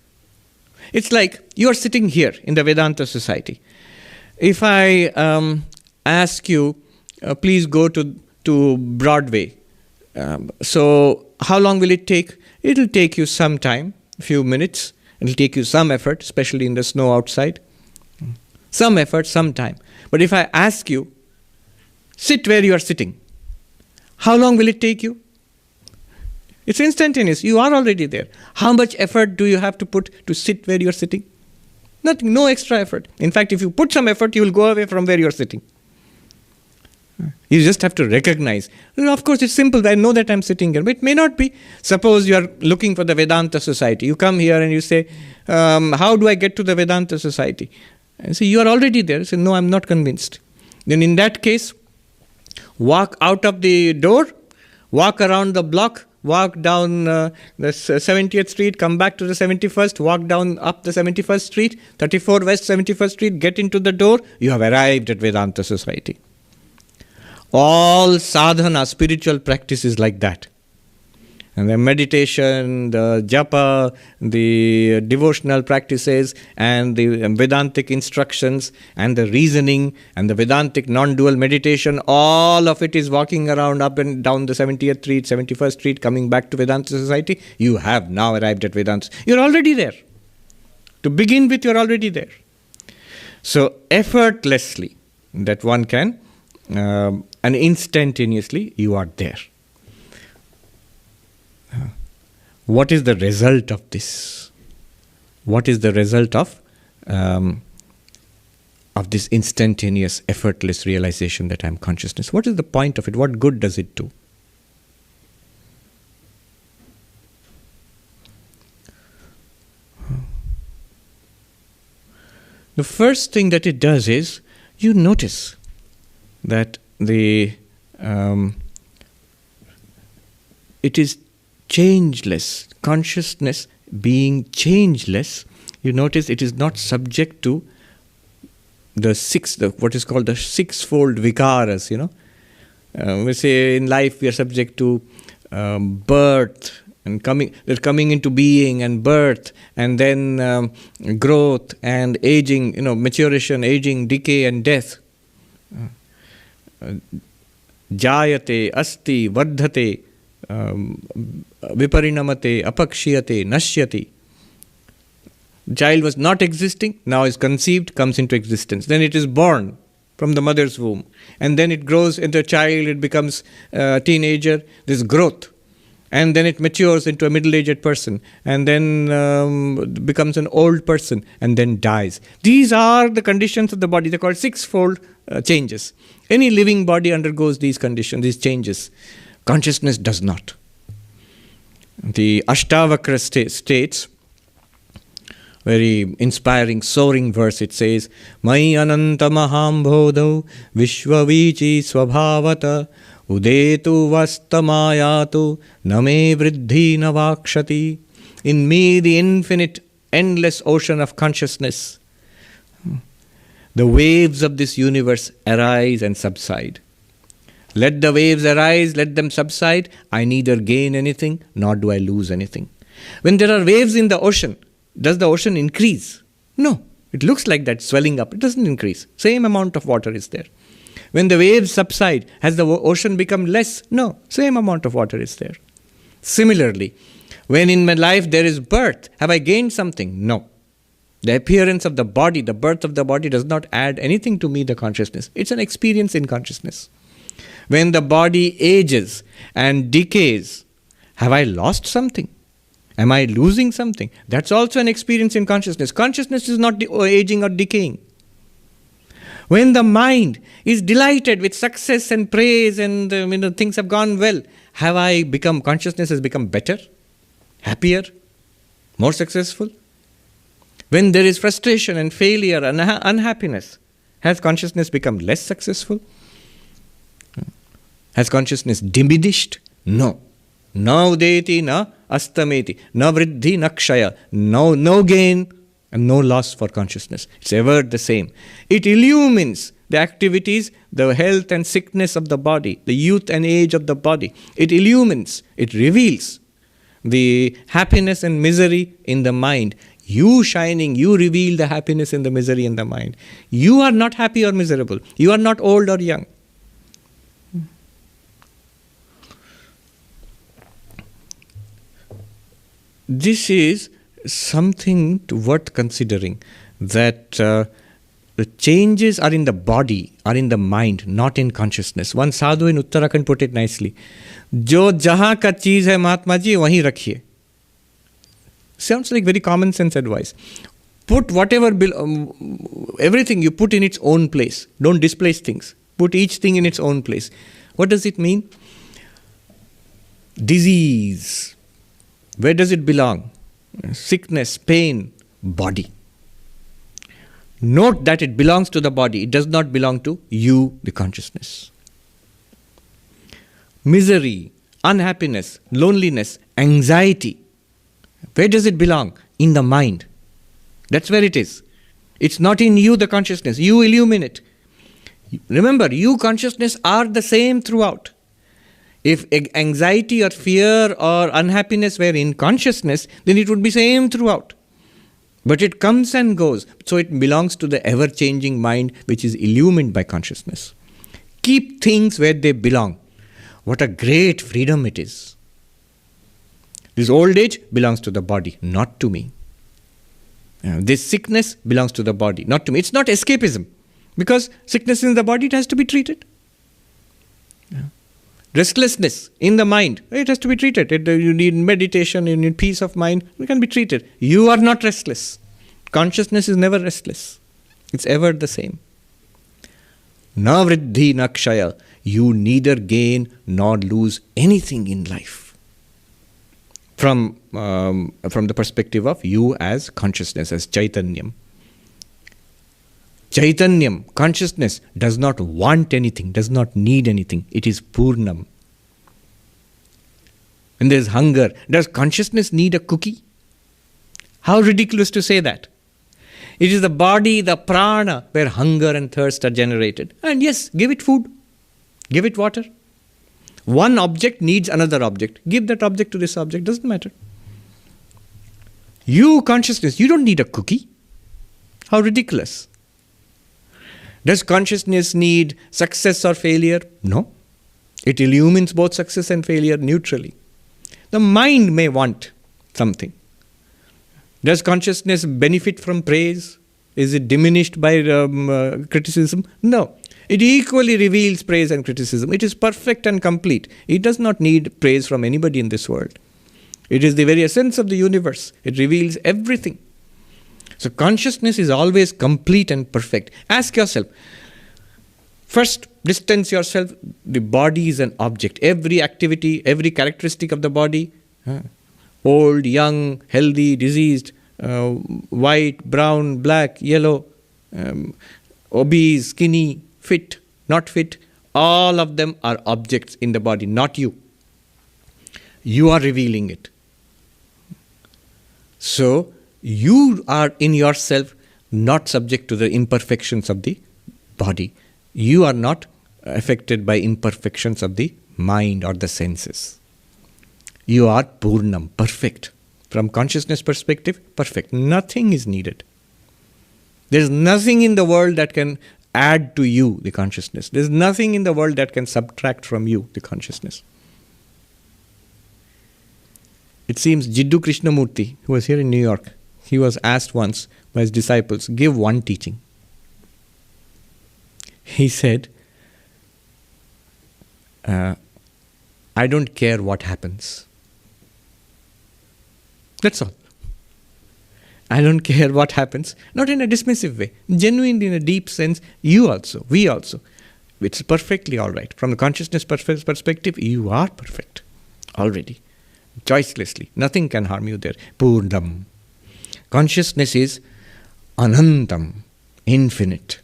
It's like you are sitting here in the Vedanta Society. If I ask you, please go to Broadway. So how long will it take? It will take you some time, a few minutes. It will take you some effort, especially in the snow outside. Some effort, some time. But if I ask you, sit where you are sitting, how long will it take you? It's instantaneous. You are already there. How much effort do you have to put to sit where you are sitting? Nothing, no extra effort. In fact, if you put some effort, you will go away from where you are sitting. You just have to recognize. Of course, it's simple. I know that I'm sitting here, but it may not be. Suppose you are looking for the Vedanta Society. You come here and you say, how do I get to the Vedanta Society? And say, you are already there. You say, no, I'm not convinced. Then in that case, walk out of the door, walk around the block, walk down the 70th Street, come back to the 71st, walk down up the 71st Street, 34 West 71st Street, get into the door, you have arrived at Vedanta Society. All sadhana, spiritual practice is like that. And the meditation, the japa, the devotional practices, and the Vedantic instructions, and the reasoning, and the Vedantic non-dual meditation, all of it is walking around up and down the 70th Street, 71st Street, coming back to Vedanta Society. You have now arrived at Vedanta. You're already there. To begin with, you're already there. So effortlessly, that one can, and instantaneously, you are there. What is the result of this? What is the result of this instantaneous, effortless realization that I am consciousness? What is the point of it? What good does it do? The first thing that it does is, you notice that it is changeless. Consciousness being changeless, you notice it is not subject to what is called the sixfold vikaras, We say in life we are subject to birth and coming into being and birth, and then growth and aging, maturation, aging, decay and death. Jayate, asti, vardhate, viparinamate, apakshiyate, nashyati. The child was not existing, now is conceived, comes into existence. Then it is born from the mother's womb. And then it grows into a child, it becomes a teenager, this growth. And then it matures into a middle-aged person, and then becomes an old person, and then dies. These are the conditions of the body. They're called sixfold changes. Any living body undergoes these conditions, these changes. Consciousness does not. The Ashtavakra states, very inspiring, soaring verse, it says, Mai ananta maham bodho vishwavichi swabhavata udetu vastamayatu name vriddhi navakshati. In me, the infinite, endless ocean of consciousness, the waves of this universe arise and subside. Let the waves arise, let them subside. I neither gain anything, nor do I lose anything. When there are waves in the ocean, does the ocean increase? No. It looks like that swelling up. It doesn't increase. Same amount of water is there. When the waves subside, has the ocean become less? No. Same amount of water is there. Similarly, when in my life there is birth, have I gained something? No. The appearance of the body, the birth of the body does not add anything to me, the consciousness. It's an experience in consciousness. When the body ages and decays, have I lost something? Am I losing something? That's also an experience in consciousness. Consciousness is not aging or decaying. When the mind is delighted with success and praise and things have gone well, have I become, consciousness has become better, happier, more successful? When there is frustration and failure and unhappiness, has consciousness become less successful? Has consciousness diminished? No. Na udeti na astameti, na vriddhi na kshaya. No gain and no loss for consciousness. It's ever the same. It illumines the activities, the health and sickness of the body, the youth and age of the body. It illumines, it reveals the happiness and misery in the mind. You shining, you reveal the happiness and the misery in the mind. You are not happy or miserable. You are not old or young. This is something worth considering, that the changes are in the body, are in the mind, not in consciousness. One sadhu in Uttarakhand put it nicely. Jo jahan ka cheez hai Mahatma ji, wahi rakhiye. Sounds like very common sense advice. Put whatever, everything you put in its own place. Don't displace things. Put each thing in its own place. What does it mean? Disease. Where does it belong? Sickness, pain, body. Note that it belongs to the body. It does not belong to you, the consciousness. Misery, unhappiness, loneliness, anxiety. Where does it belong? In the mind. That's where it is. It's not in you, the consciousness. You illuminate. Remember, you consciousness are the same throughout. If anxiety or fear or unhappiness were in consciousness, then it would be same throughout. But it comes and goes. So it belongs to the ever-changing mind which is illumined by consciousness. Keep things where they belong. What a great freedom it is. This old age belongs to the body, not to me. This sickness belongs to the body, not to me. It's not escapism. Because sickness in the body, it has to be treated. Restlessness in the mind, it has to be treated. You need meditation, you need peace of mind, it can be treated. You are not restless. Consciousness is never restless. It's ever the same. Na vriddhi na kshaya. You neither gain nor lose anything in life. From the perspective of you as consciousness, as Chaitanyam. Chaitanyam, consciousness, does not want anything, does not need anything. It is Purnam. When there is hunger, does consciousness need a cookie? How ridiculous to say that. It is the body, the prana, where hunger and thirst are generated. And yes, give it food, give it water, One object needs another object. Give that object to this object, doesn't matter. You, consciousness, you don't need a cookie. How ridiculous. Does consciousness need success or failure? No. It illumines both success and failure neutrally. The mind may want something. Does consciousness benefit from praise? Is it diminished by criticism? No. It equally reveals praise and criticism. It is perfect and complete. It does not need praise from anybody in this world. It is the very essence of the universe. It reveals everything. So consciousness is always complete and perfect. Ask yourself, first distance yourself, the body is an object. Every activity, every characteristic of the body, old, young, healthy, diseased, white, brown, black, yellow, obese, skinny, fit, not fit, all of them are objects in the body, not you. You are revealing it. So, you are in yourself not subject to the imperfections of the body. You are not affected by imperfections of the mind or the senses. You are Purnam, perfect. From consciousness perspective, perfect. Nothing is needed. There is nothing in the world that can add to you, the consciousness. There is nothing in the world that can subtract from you, the consciousness. It seems Jiddu Krishnamurti, who was here in New York, he was asked once by his disciples, give one teaching. He said, I don't care what happens. That's all. I don't care what happens. Not in a dismissive way. Genuinely in a deep sense, you also, we also. It's perfectly all right. From the consciousness perspective, you are perfect already. Choicelessly. Nothing can harm you there. Purnam. Consciousness is anantam, infinite.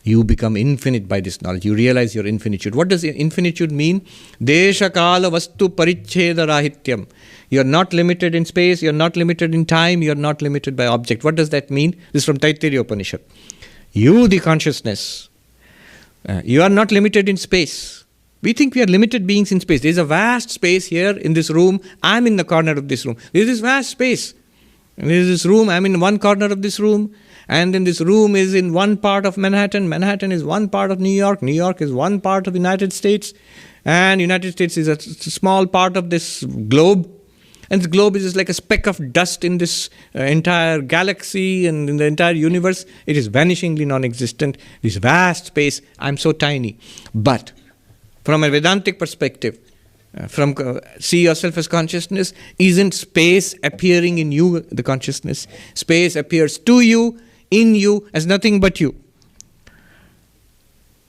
You become infinite by this knowledge. You realize your infinitude. What does infinitude mean? Desha kala vastu parichheda rahityam. You are not limited in space, you are not limited in time, you are not limited by object. What does that mean? This is from Taittiriya Upanishad. You, the consciousness, you are not limited in space. We think we are limited beings in space. There is a vast space here in this room. I am in the corner of this room. There is this vast space. And there is this room. I am in one corner of this room. And then this room is in one part of Manhattan. Manhattan is one part of New York. New York is one part of the United States. And United States is a small part of this globe. And the globe is just like a speck of dust in this entire galaxy and in the entire universe. It is vanishingly non-existent. This vast space, I am so tiny. But from a Vedantic perspective, see yourself as consciousness, isn't space appearing in you, the consciousness? Space appears to you, in you, as nothing but you.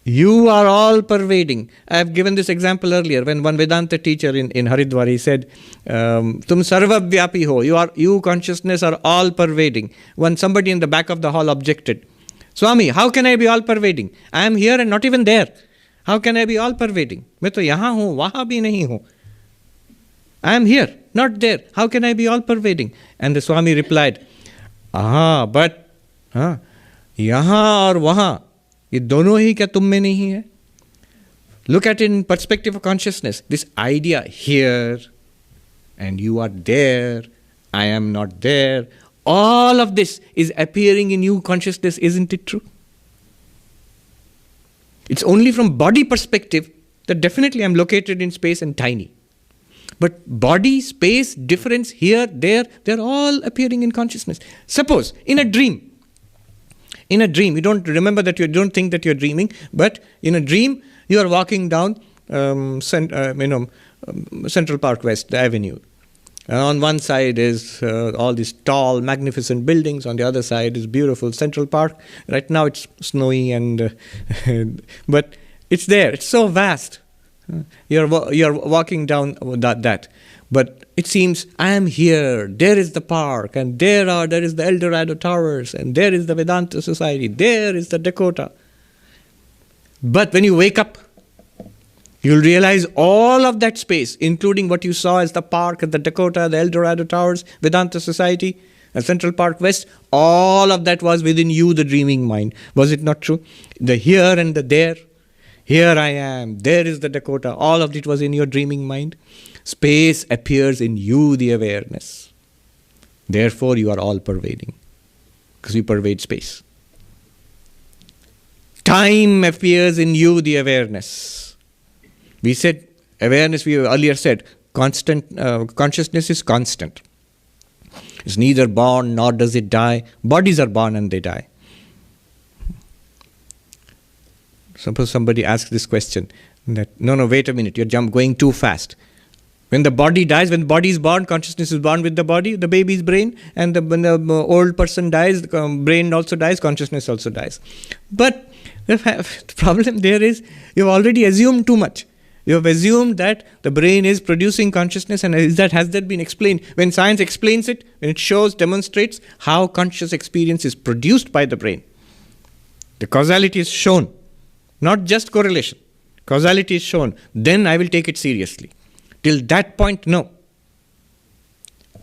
You are all pervading. I have given this example earlier when one Vedanta teacher in Haridwar, he said, Tum sarvavyapi ho, you consciousness are all pervading. When somebody in the back of the hall objected, Swami, how can I be all pervading? I am here and not even there. How can I be all pervading? मैं तो यहाँ हूँ, वहाँ भी नहीं हूँ. I am here, not there. How can I be all pervading? And the Swami replied, but यहाँ और वहाँ, ये दोनों ही क्या तुम में नहीं है? Look at it in perspective of consciousness. This idea here, and you are there, I am not there. All of this is appearing in you consciousness, isn't it true? It's only from body perspective that definitely I'm located in space and tiny. But body, space, difference, here, there, they're all appearing in consciousness. Suppose, in a dream, you don't remember that you don't think that you're dreaming, but in a dream, you are walking down Central Park West, the avenue. On one side is all these tall, magnificent buildings. On the other side is beautiful Central Park. Right now it's snowy, but it's there. It's so vast. You're walking down that. But it seems, I am here. There is the park, and there is the El Dorado Towers, and there is the Vedanta Society. There is the Dakota. But when you wake up, you'll realize all of that space, including what you saw as the park, the Dakota, the El Dorado Towers, Vedanta Society, and Central Park West, all of that was within you, the dreaming mind. Was it not true? The here and the there. Here I am, there is the Dakota, all of it was in your dreaming mind. Space appears in you, the awareness. Therefore, you are all pervading, because you pervade space. Time appears in you, the awareness. We said, awareness, we earlier said, consciousness is constant. It's neither born nor does it die. Bodies are born and they die. Suppose somebody asks this question, that, no, wait a minute, you're going too fast. When the body dies, when the body is born, consciousness is born with the body, the baby's brain, and when the old person dies, the brain also dies, consciousness also dies. But the problem there is, you've already assumed too much. You have assumed that the brain is producing consciousness, and has that been explained? When science explains it, when it shows, demonstrates how conscious experience is produced by the brain, the causality is shown, not just correlation. Causality is shown. Then I will take it seriously. Till that point, no.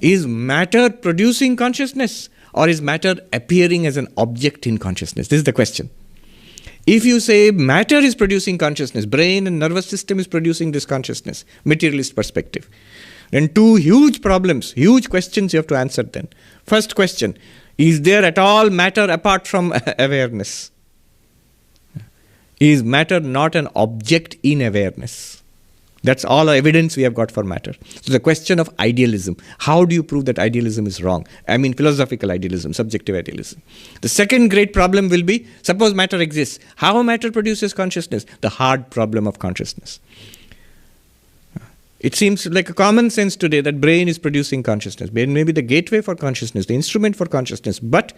Is matter producing consciousness, or is matter appearing as an object in consciousness? This is the question. If you say matter is producing consciousness, brain and nervous system is producing this consciousness, materialist perspective, then two huge problems, huge questions you have to answer then. First question, is there at all matter apart from awareness? Is matter not an object in awareness? That's all evidence we have got for matter. So the question of idealism, how do you prove that idealism is wrong? I mean philosophical idealism, subjective idealism. The second great problem will be, suppose matter exists. How matter produces consciousness? The hard problem of consciousness. It seems like a common sense today that brain is producing consciousness. Brain may be the gateway for consciousness, the instrument for consciousness. But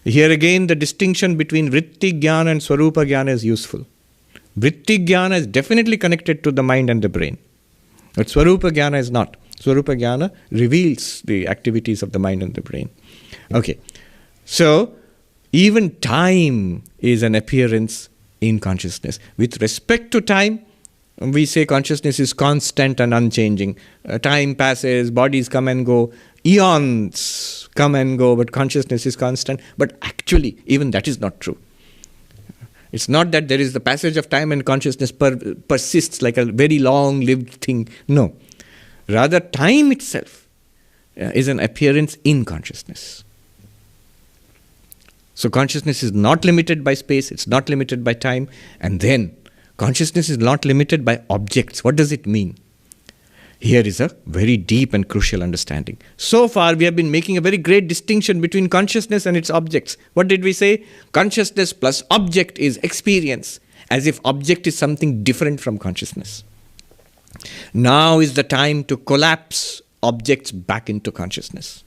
here again the distinction between vritti jnana and swarupa jnana is useful. Vritti jnana is definitely connected to the mind and the brain. But Swarupa jnana is not. Swarupa jnana reveals the activities of the mind and the brain. Okay. So, even time is an appearance in consciousness. With respect to time, we say consciousness is constant and unchanging. Time passes, bodies come and go, eons come and go, but consciousness is constant. But actually, even that is not true. It's not that there is the passage of time and consciousness persists like a very long-lived thing. No. Rather, time itself is an appearance in consciousness. So consciousness is not limited by space, it's not limited by time, and then consciousness is not limited by objects. What does it mean? Here is a very deep and crucial understanding. So far, we have been making a very great distinction between consciousness and its objects. What did we say? Consciousness plus object is experience, as if object is something different from consciousness. Now is the time to collapse objects back into consciousness.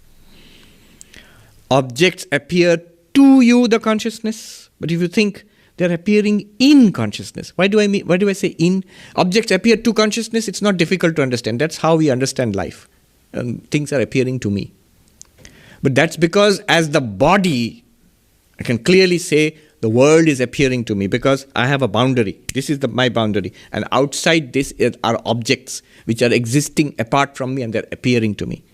Objects appear to you, the consciousness, but if you think, they're appearing in consciousness. Why do I say in? Objects appear to consciousness, it's not difficult to understand. That's how we understand life. Things are appearing to me. But that's because as the body, I can clearly say the world is appearing to me because I have a boundary. This is my boundary. And outside this are objects which are existing apart from me and they're appearing to me.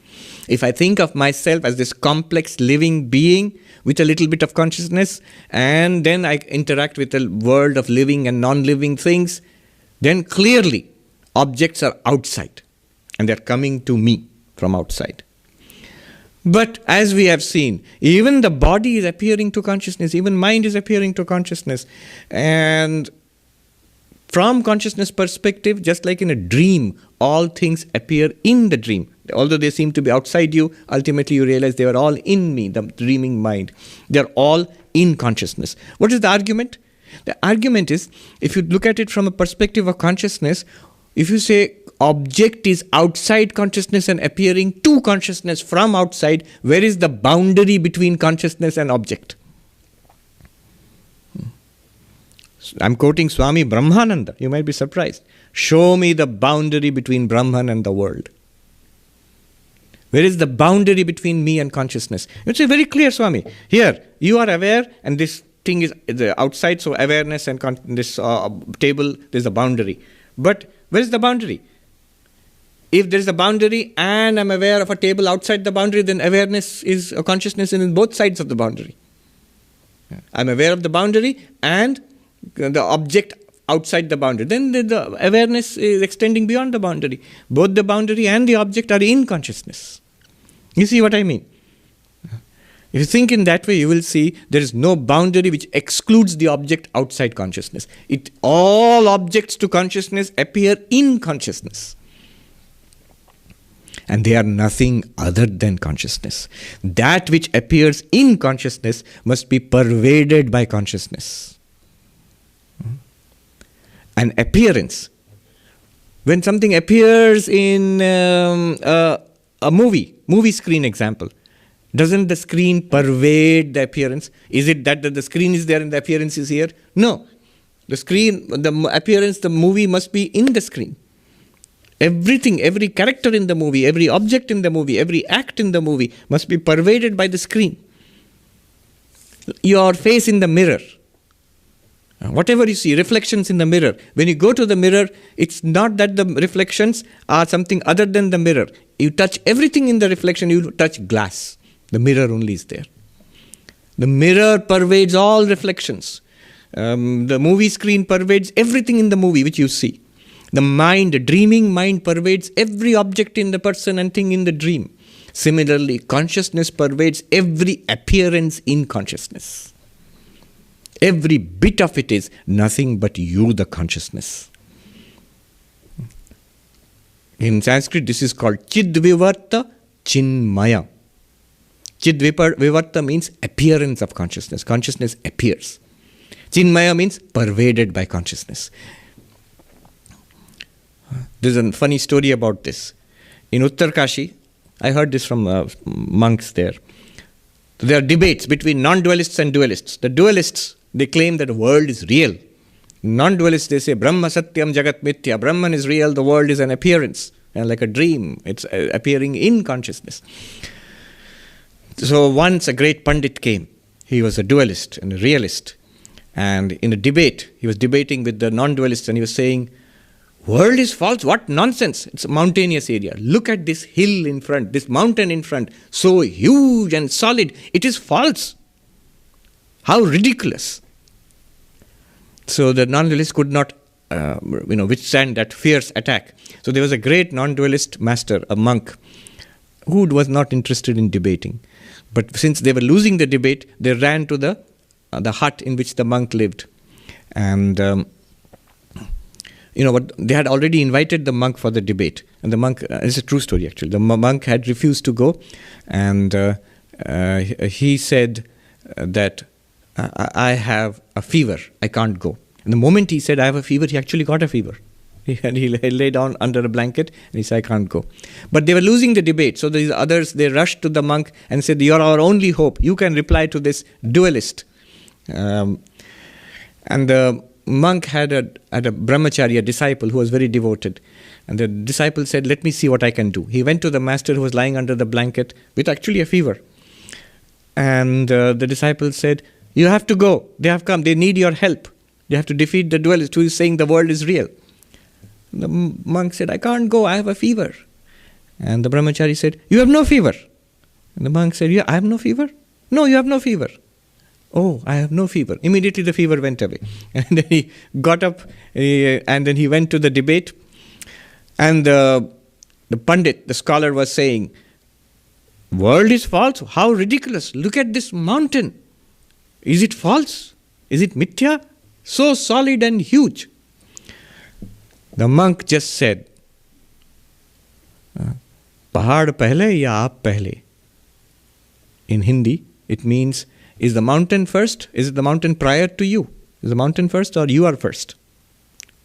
If I think of myself as this complex living being with a little bit of consciousness, and then I interact with a world of living and non-living things, then clearly objects are outside and they're coming to me from outside. But as we have seen, even the body is appearing to consciousness, even mind is appearing to consciousness. And from consciousness perspective, just like in a dream, all things appear in the dream. Although they seem to be outside you, ultimately you realize they are all in me, the dreaming mind. They are all in consciousness. What is the argument? The argument is, if you look at it from a perspective of consciousness, if you say object is outside consciousness and appearing to consciousness from outside, where is the boundary between consciousness and object? I'm quoting Swami Brahmananda. You might be surprised. Show me the boundary between Brahman and the world. Where is the boundary between me and consciousness? It's a very clear, Swami. Here, you are aware and this thing is the outside, so awareness and this table, there's a boundary. But where is the boundary? If there is a boundary and I'm aware of a table outside the boundary, then awareness is consciousness in both sides of the boundary. I'm aware of the boundary and the object outside the boundary. Then the awareness is extending beyond the boundary. Both the boundary and the object are in consciousness. You see what I mean? If you think in that way, you will see there is no boundary which excludes the object outside consciousness. All objects to consciousness appear in consciousness. And they are nothing other than consciousness. That which appears in consciousness must be pervaded by consciousness. An appearance. When something appears in a movie screen example, doesn't the screen pervade the appearance? Is it that the screen is there and the appearance is here? No. The screen, the appearance, the movie must be in the screen. Everything, every character in the movie, every object in the movie, every act in the movie must be pervaded by the screen. Your face in the mirror. Whatever you see, reflections in the mirror. When you go to the mirror, it's not that the reflections are something other than the mirror. You touch everything in the reflection, you touch glass. The mirror only is there. The mirror pervades all reflections. The movie screen pervades everything in the movie which you see. The mind, the dreaming mind pervades every object in the person and thing in the dream. Similarly, consciousness pervades every appearance in consciousness. Every bit of it is nothing but you, the consciousness. In Sanskrit, this is called Chidvivarta Chinmaya. Chidvivarta means appearance of consciousness. Consciousness appears. Chinmaya means pervaded by consciousness. There's a funny story about this. In Uttarkashi, I heard this from monks there. There are debates between non-dualists and dualists. The dualists, they claim that the world is real. Non-dualists, they say, Brahma Satyam Jagat Mithya. Brahman is real, the world is an appearance. And like a dream, it's appearing in consciousness. So once a great Pandit came. He was a dualist and a realist. And in a debate, he was debating with the non-dualists and he was saying, world is false, what nonsense. It's a mountainous area. Look at this hill in front, this mountain in front, so huge and solid. It is false. How ridiculous. So the non-dualist could not withstand that fierce attack. So there was a great non-dualist master, a monk, who was not interested in debating. But since they were losing the debate, they ran to the hut in which the monk lived. And they had already invited the monk for the debate. And the monk, it's a true story actually, the monk had refused to go. And he said that, I have a fever, I can't go. And the moment he said, I have a fever, he actually got a fever. And he lay down under a blanket and he said, I can't go. But they were losing the debate. So these others, they rushed to the monk and said, you're our only hope. You can reply to this dualist. And the monk had a brahmachari, a disciple who was very devoted. And the disciple said, let me see what I can do. He went to the master who was lying under the blanket with actually a fever. And the disciple said, you have to go. They have come. They need your help. They have to defeat the dualist who is saying the world is real. The monk said, I can't go. I have a fever. And the brahmachari said, you have no fever. And the monk said, yeah, I have no fever. No, you have no fever. Oh, I have no fever. Immediately the fever went away. And then he got up and then he went to the debate. And the Pandit, the scholar, was saying, world is false. How ridiculous. Look at this mountain. Is it false? Is it mithya? So solid and huge. The monk just said, Pahad pehle ya aap pehle? In Hindi, it means, is the mountain first? Is it the mountain prior to you? Is the mountain first or you are first?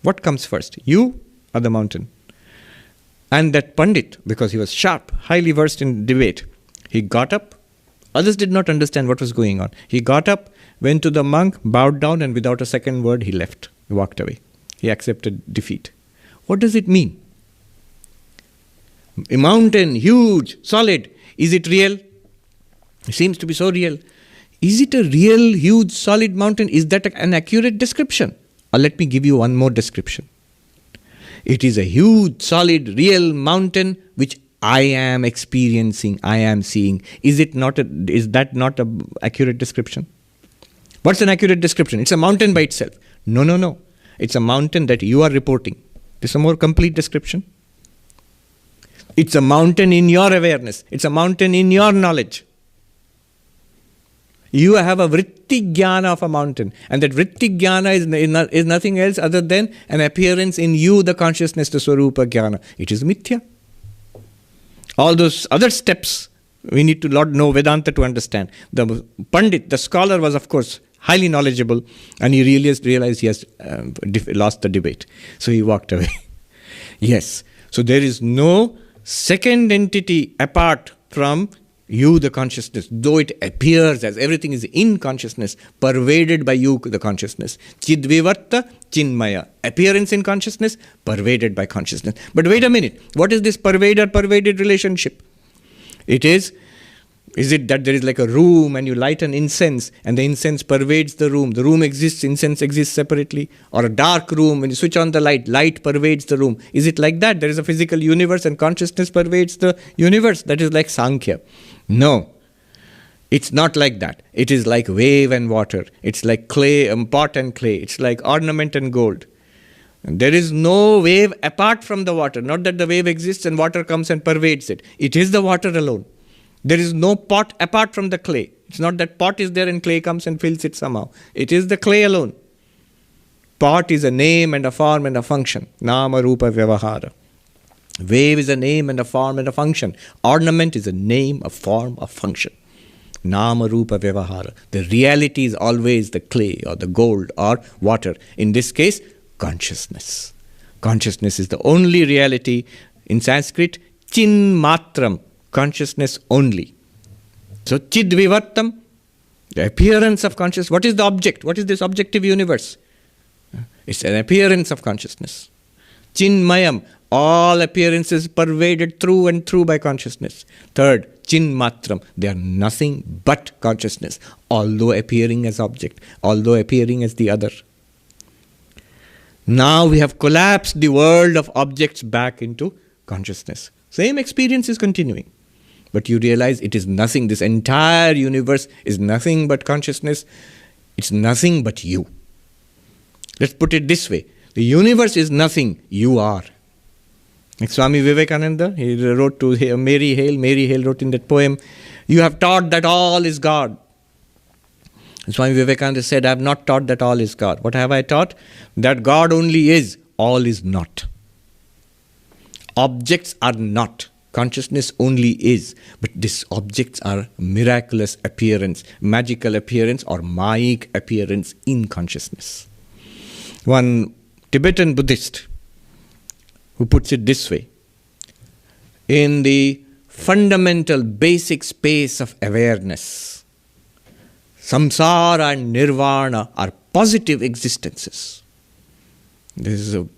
What comes first? You or the mountain? And that Pandit, because he was sharp, highly versed in debate, he got up. Others did not understand what was going on. He got up, went to the monk, bowed down, and without a second word, he left. He walked away. He accepted defeat. What does it mean? A mountain, huge, solid. Is it real? It seems to be so real. Is it a real, huge, solid mountain? Is that an accurate description? Or let me give you one more description. It is a huge, solid, real mountain which I am experiencing, I am seeing. Is that not an accurate description? What's an accurate description? It's a mountain by itself. No, no, no. It's a mountain that you are reporting. This is a more complete description. It's a mountain in your awareness. It's a mountain in your knowledge. You have a vritti jnana of a mountain. And that vritti jnana is nothing else other than an appearance in you, the consciousness, the swarupa jnana. It is mithya. All those other steps, we need to know Vedanta to understand. The Pandit, the scholar, was of course highly knowledgeable, and he realized he has lost the debate. So he walked away. Yes. So there is no second entity apart from you, the consciousness, though it appears as everything is in consciousness, pervaded by you, the consciousness. Chidvivarta, chinmaya. Appearance in consciousness, pervaded by consciousness. But wait a minute. What is this pervaded relationship? Is it that there is like a room and you light an incense and the incense pervades the room? The room exists, incense exists separately. Or a dark room, when you switch on the light pervades the room. Is it like that? There is a physical universe and consciousness pervades the universe. That is like Sankhya. No, it's not like that. It is like wave and water. It's like clay, pot and clay. It's like ornament and gold. And there is no wave apart from the water. Not that the wave exists and water comes and pervades it. It is the water alone. There is no pot apart from the clay. It's not that pot is there and clay comes and fills it somehow. It is the clay alone. Pot is a name and a form and a function. Nama rupa vyavahara. Wave is a name and a form and a function. Ornament is a name, a form, a function. Nama rupa vyavahara. The reality is always the clay or the gold or water. In this case, consciousness. Consciousness is the only reality. In Sanskrit, chin matram. Consciousness only. So, chidvivartam, the appearance of consciousness. What is the object? What is this objective universe? It's an appearance of consciousness. Chinmayam, all appearances pervaded through and through by consciousness. Third, chinmatram, they are nothing but consciousness, although appearing as object, although appearing as the other. Now we have collapsed the world of objects back into consciousness. Same experience is continuing. But you realize it is nothing. This entire universe is nothing but consciousness. It's nothing but you. Let's put it this way. The universe is nothing. You are. Like Swami Vivekananda, he wrote to Mary Hale wrote in that poem, you have taught that all is God. And Swami Vivekananda said, I have not taught that all is God. What have I taught? That God only is, all is not. Objects are not. Consciousness only is. But these objects are miraculous appearance, magical appearance or Mayic appearance in consciousness. One Tibetan Buddhist who puts it this way, in the fundamental basic space of awareness, samsara and nirvana are positive existences. This is an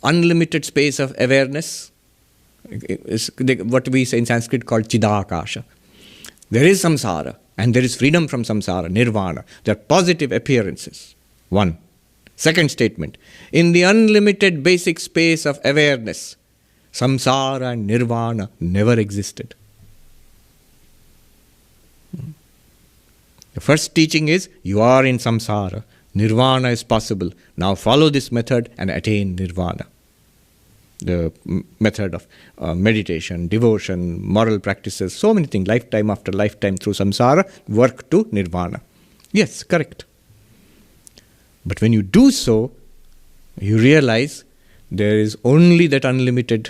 unlimited space of awareness, is what we say in Sanskrit called chidakasha. There is samsara and there is freedom from samsara, nirvana. They are positive appearances. One. Second statement, in the unlimited basic space of awareness, samsara and nirvana never existed. The first teaching is, you are in samsara, nirvana is possible. Now follow this method and attain nirvana. The method of meditation, devotion, moral practices, so many things, lifetime after lifetime through samsara, work to nirvana. Yes, correct. But when you do so, you realize there is only that unlimited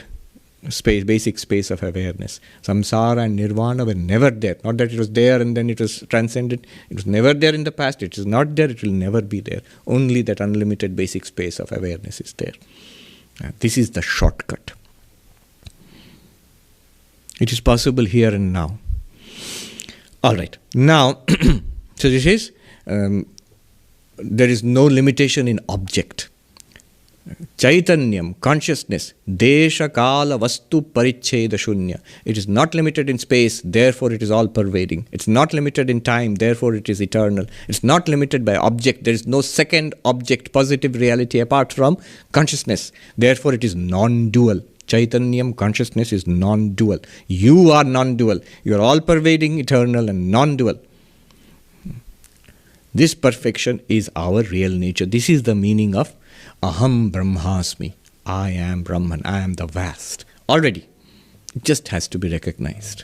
space, basic space of awareness. Samsara and nirvana were never there. Not that it was there and then it was transcended. It was never there in the past. It is not there. It will never be there. Only that unlimited basic space of awareness is there. This is the shortcut. It is possible here and now. All right. Now, so this is... there is no limitation in object. Chaitanyam, consciousness, desha kala vastu paricheda shunya. It is not limited in space, therefore it is all pervading. It's not limited in time, therefore it is eternal. It's not limited by object. There is no second object, positive reality apart from consciousness. Therefore it is non-dual. Chaitanyam, consciousness is non-dual. You are non-dual. You are all pervading, eternal and non-dual. This perfection is our real nature. This is the meaning of Aham Brahmasmi. I am Brahman. I am the vast. Already. It just has to be recognized.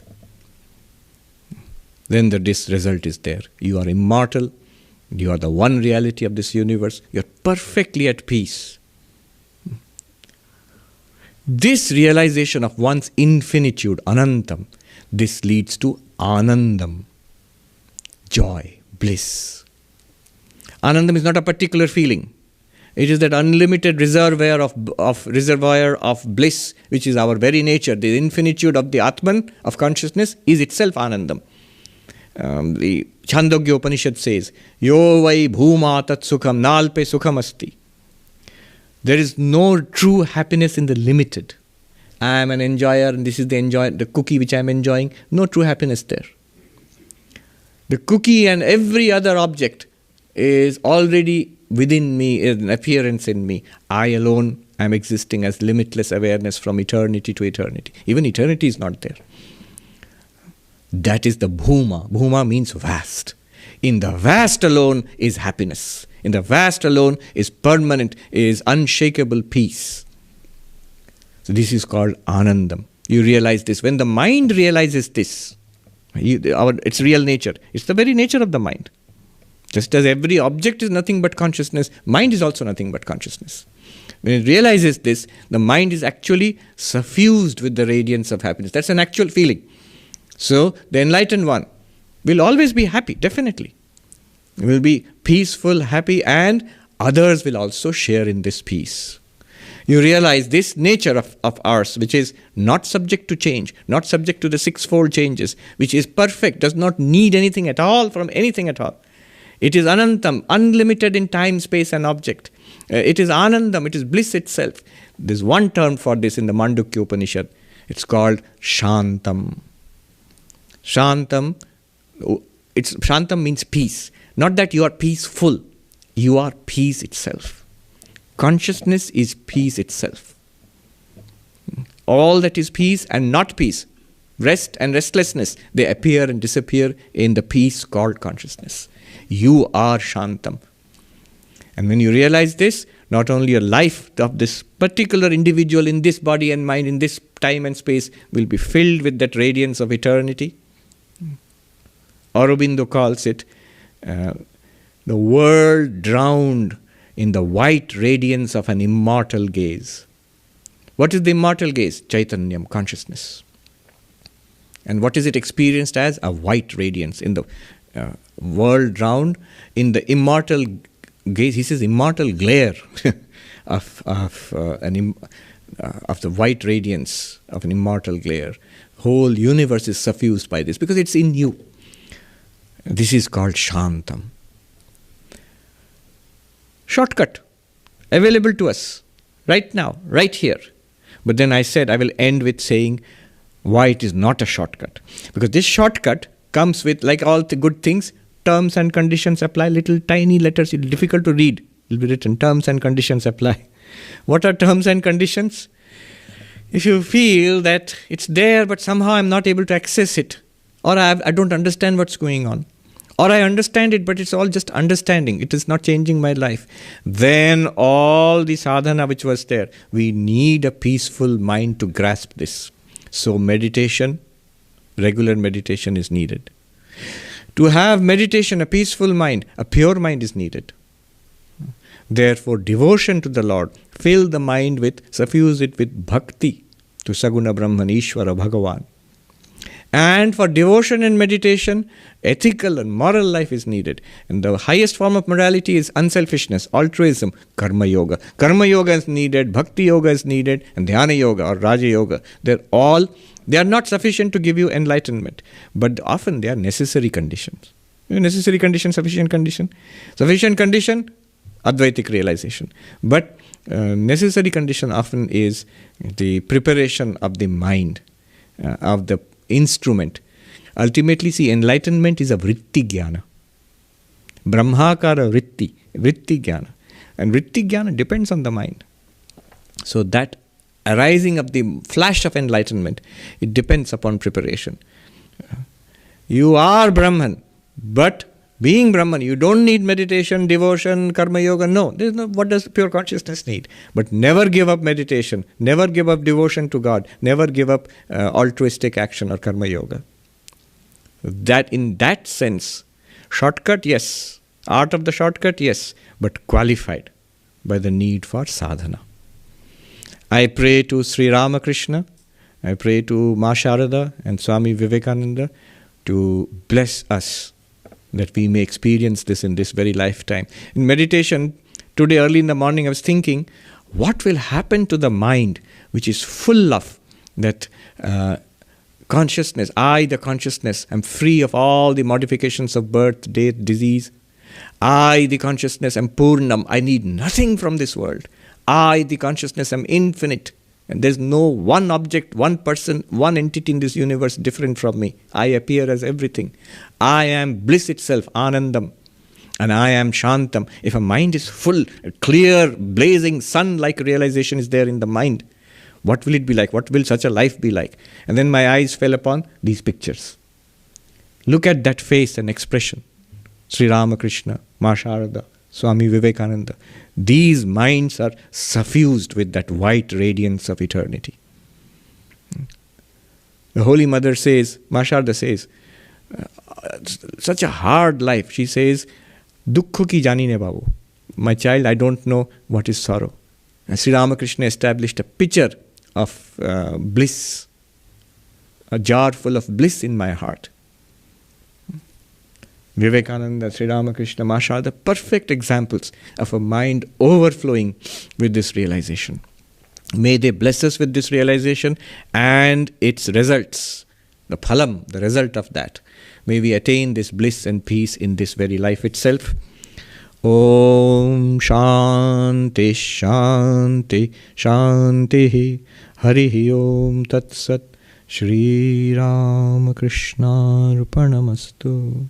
Then this result is there. You are immortal. You are the one reality of this universe. You are perfectly at peace. This realization of one's infinitude, Anantam, this leads to Anandam, joy, bliss. Anandam is not a particular feeling. It is that unlimited reservoir of bliss, which is our very nature. The infinitude of the Atman, of consciousness, is itself Anandam. The Chandogya Upanishad says, Yo vai bhuma tat sukham nalpe sukham asti. There is no true happiness in the limited. I am an enjoyer and this is the cookie which I am enjoying. No true happiness there. The cookie and every other object is already within me, is an appearance in me. I alone am existing as limitless awareness from eternity to eternity. Even eternity is not there. That is the bhuma. Bhuma means vast. In the vast alone is happiness. In the vast alone is permanent, is unshakable peace. So this is called Anandam. You realize this. When the mind realizes this, its real nature, it's the very nature of the mind. Just as every object is nothing but consciousness, mind is also nothing but consciousness. When it realizes this, the mind is actually suffused with the radiance of happiness. That's an actual feeling. So the enlightened one will always be happy, definitely. It will be peaceful, happy, and others will also share in this peace. You realize this nature of ours, which is not subject to change, not subject to the sixfold changes, which is perfect, does not need anything at all from anything at all. It is Anantam, unlimited in time, space, and object. It is Anandam, it is bliss itself. There's one term for this in the Mandukya Upanishad. It's called Shantam. Shantam means peace. Not that you are peaceful. You are peace itself. Consciousness is peace itself. All that is peace and not peace, rest and restlessness, they appear and disappear in the peace called consciousness. You are Shantam. And when you realize this, not only your life of this particular individual in this body and mind, in this time and space, will be filled with that radiance of eternity. Aurobindo calls it the world drowned in the white radiance of an immortal gaze. What is the immortal gaze? Chaitanyam, consciousness. And what is it experienced as? A white radiance in the world drowned in the immortal gaze. He says immortal glare of the white radiance of an immortal glare. Whole universe is suffused by this because it's in you. This is called Shantam. Shortcut available to us right now, right here. But then I said I will end with saying why it is not a shortcut. Because this shortcut comes with, like all the good things, terms and conditions apply. Little tiny letters, it's difficult to read. It will be written, terms and conditions apply. What are terms and conditions? If you feel that it's there but somehow I'm not able to access it, or I don't understand what's going on, or I understand it but it's all just understanding, it is not changing my life, then all the sadhana which was there, we need a peaceful mind to grasp this. So meditation, regular meditation is needed. To have meditation, a peaceful mind, a pure mind is needed. Therefore, devotion to the Lord, fill the mind with, suffuse it with bhakti to Saguna Brahman, Ishvara, Bhagavan. And for devotion and meditation, ethical and moral life is needed. And the highest form of morality is unselfishness, altruism, karma yoga. Karma yoga is needed, bhakti yoga is needed, and dhyana yoga or raja yoga. They are not sufficient to give you enlightenment, but often they are necessary conditions. Necessary condition, sufficient condition. Sufficient condition, Advaitic realization. But necessary condition often is the preparation of the mind, of the instrument. Ultimately, see, enlightenment is a vritti jnana. Brahmakara vritti jnana. And vritti jnana depends on the mind. So that arising of the flash of enlightenment, it depends upon preparation. You are Brahman, but Being Brahman, you don't need meditation, devotion, karma yoga. No, there's no. What does pure consciousness need? But never give up meditation, never give up devotion to God, never give up altruistic action or karma yoga. That in that sense, shortcut, yes. Art of the shortcut, yes, but qualified by the need for sadhana. I pray to Sri Ramakrishna, I pray to Ma Sharada and Swami Vivekananda to bless us that we may experience this in this very lifetime. In meditation, today early in the morning, I was thinking, what will happen to the mind which is full of that consciousness? I, the consciousness, am free of all the modifications of birth, death, disease. I, the consciousness, am Purnam. I need nothing from this world. I, the consciousness, am infinite. And there's no one object, one person, one entity in this universe different from me. I appear as everything. I am bliss itself, Anandam. And I am Shantam. If a mind is full, a clear, blazing, sun-like realization is there in the mind, what will it be like? What will such a life be like? And then my eyes fell upon these pictures. Look at that face and expression. Sri Ramakrishna, Ma Sharada, Swami Vivekananda. These minds are suffused with that white radiance of eternity. The Holy Mother says, Ma Sharada says, such a hard life. She says, Dukkho ki jani ne babu. My child, I don't know what is sorrow. And Sri Ramakrishna established a picture of bliss, a jar full of bliss in my heart. Vivekananda, Sri Ramakrishna, Ma Sharada, perfect examples of a mind overflowing with this realization. May they bless us with this realization and its results, the phalam, the result of that. May we attain this bliss and peace in this very life itself. Om Shanti Shanti Shanti Harihi Om Tat Sat Shri Ramakrishna Arpanamastu.